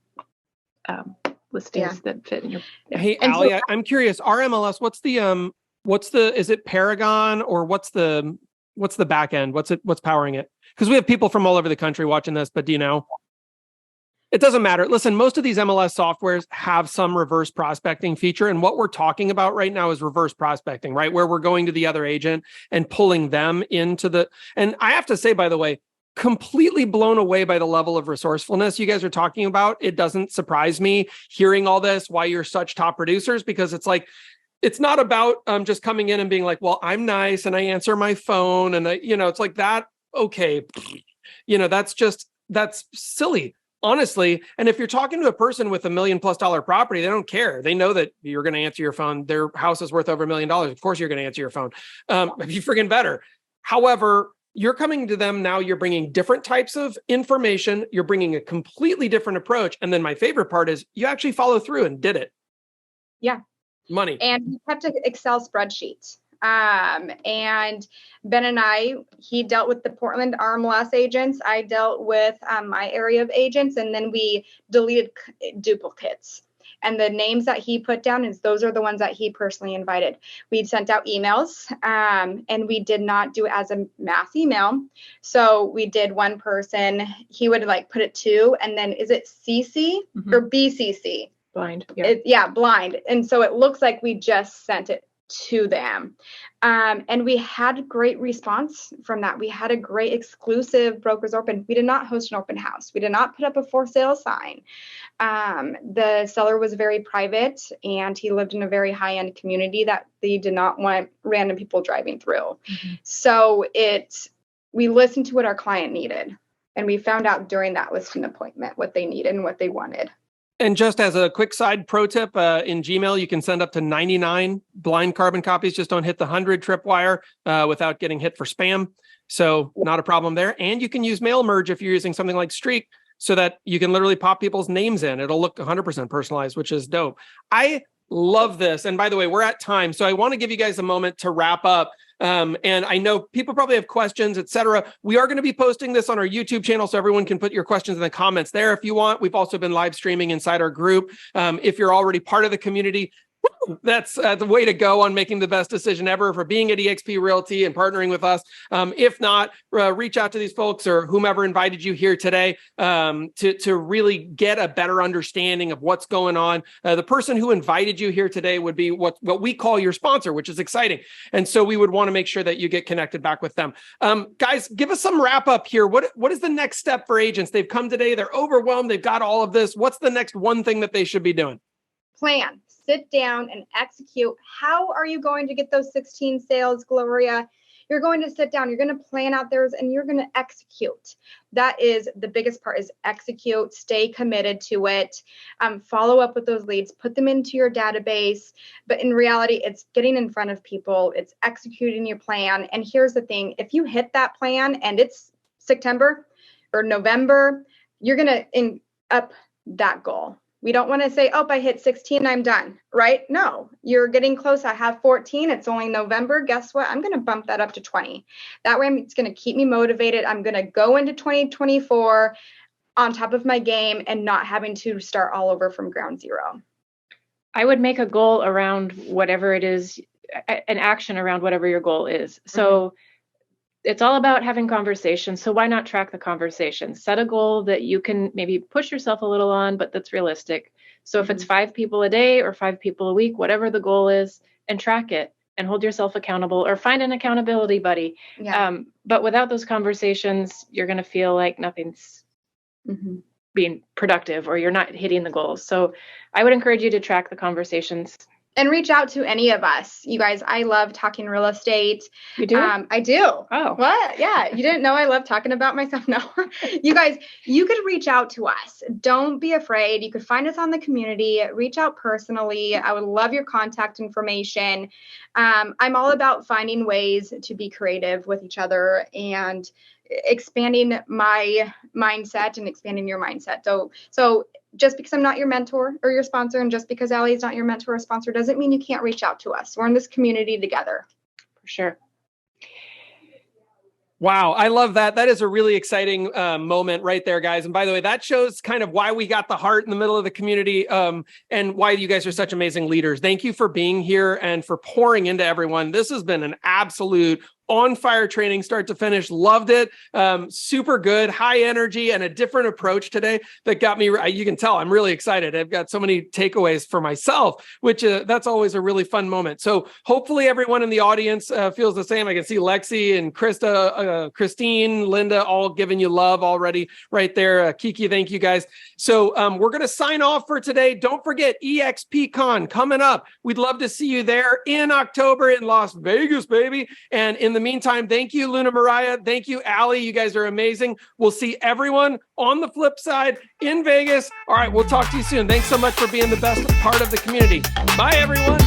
listings that fit in your. Hey, Allie, I'm curious. RMLS, what's the is it Paragon or what's the what's the back end? What's powering it? Because we have people from all over the country watching this, but do you know? It doesn't matter. Listen, most of these MLS softwares have some reverse prospecting feature. And what we're talking about right now is reverse prospecting, right? Where we're going to the other agent and pulling them into the, and I have to say, by the way, completely blown away by the level of resourcefulness you guys are talking about. It doesn't surprise me hearing all this, why you're such top producers, because it's like, it's not about just coming in and being like, well, I'm nice and I answer my phone and it's like that. Okay. That's silly, honestly. And if you're talking to a person with $1 million+ property, they don't care. They know that you're going to answer your phone. Their house is worth over $1 million. Of course, you're going to answer your phone. You friggin' better. However, you're coming to them now, you're bringing different types of information. You're bringing a completely different approach. And then my favorite part is you actually follow through and did it. Yeah. Money. And we kept an Excel spreadsheet. And Ben and he dealt with the Portland RMLS agents. I dealt with my area of agents, and then we deleted duplicates. And the names that he put down those are the ones that he personally invited. We sent out emails, and we did not do it as a mass email. So we did one person, he would put it to, and then is it CC or BCC? Blind. Blind. And so it looks like we just sent it to them. And we had great response from that. We had a great exclusive brokers open. We did not host an open house. We did not put up a for sale sign. The seller was very private, and he lived in a very high-end community that they did not want random people driving through. So we listened to what our client needed, and we found out during that listing appointment what they needed and what they wanted. And just as a quick side pro tip, in Gmail, you can send up to 99 blind carbon copies. Just don't hit the 100 tripwire without getting hit for spam. So not a problem there. And you can use mail merge if you're using something like Streak, so that you can literally pop people's names in. It'll look 100% personalized, which is dope. I love this. And by the way, we're at time. So I want to give you guys a moment to wrap up. And I know people probably have questions, etc. We are going to be posting this on our YouTube channel, so everyone can put your questions in the comments there if you want. We've also been live streaming inside our group. If you're already part of the community, that's the way to go on making the best decision ever for being at eXp Realty and partnering with us. If not, reach out to these folks or whomever invited you here today to really get a better understanding of what's going on. The person who invited you here today would be what we call your sponsor, which is exciting. And so we would want to make sure that you get connected back with them. Guys, give us some wrap up here. What is the next step for agents? They've come today, they're overwhelmed, they've got all of this. What's the next one thing that they should be doing? Plan. Sit down and execute. How are you going to get those 16 sales, Gloria? You're going to sit down, you're going to plan out theirs, and you're going to execute. That is the biggest part, is execute, stay committed to it, follow up with those leads, put them into your database. But in reality, it's getting in front of people, it's executing your plan. And here's the thing, if you hit that plan and it's September or November, you're going to up that goal. We don't want to say, oh, I hit 16, I'm done, right? No, you're getting close. I have 14. It's only November. Guess what? I'm going to bump that up to 20. That way it's going to keep me motivated. I'm going to go into 2024 on top of my game and not having to start all over from ground zero. I would make a goal around whatever it is, an action around whatever your goal is. So it's all about having conversations. So why not track the conversation? Set a goal that you can maybe push yourself a little on, but that's realistic. So if it's 5 people a day or 5 people a week, whatever the goal is, and track it and hold yourself accountable, or find an accountability buddy. Yeah. But without those conversations, you're going to feel like nothing's being productive, or you're not hitting the goals. So I would encourage you to track the conversations. And reach out to any of us. You guys, I love talking real estate. You do? I do. Oh. What? Yeah. You didn't know I love talking about myself? No. You guys, you could reach out to us. Don't be afraid. You could find us on the community. Reach out personally. I would love your contact information. I'm all about finding ways to be creative with each other and expanding my mindset and expanding your mindset. So just because I'm not your mentor or your sponsor, and just because Allie is not your mentor or sponsor, doesn't mean you can't reach out to us. We're in this community together. For sure. Wow, I love that. That is a really exciting moment right there, guys. And by the way, that shows kind of why we got the heart in the middle of the community and why you guys are such amazing leaders. Thank you for being here and for pouring into everyone. This has been an absolute on fire training, start to finish. Loved it. Super good, high energy, and a different approach today that got me, you can tell I'm really excited. I've got so many takeaways for myself, which that's always a really fun moment. So hopefully everyone in the audience feels the same. I can see Lexi and Krista, Christine, Linda, all giving you love already right there. Kiki, thank you guys. So we're going to sign off for today. Don't forget EXPCon coming up. We'd love to see you there in October in Las Vegas, baby. And in the meantime, thank you, Luna, Mariah. Thank you, Allie. You guys are amazing. We'll see everyone on the flip side in Vegas. All right, we'll talk to you soon. Thanks so much for being the best part of the community. Bye, everyone.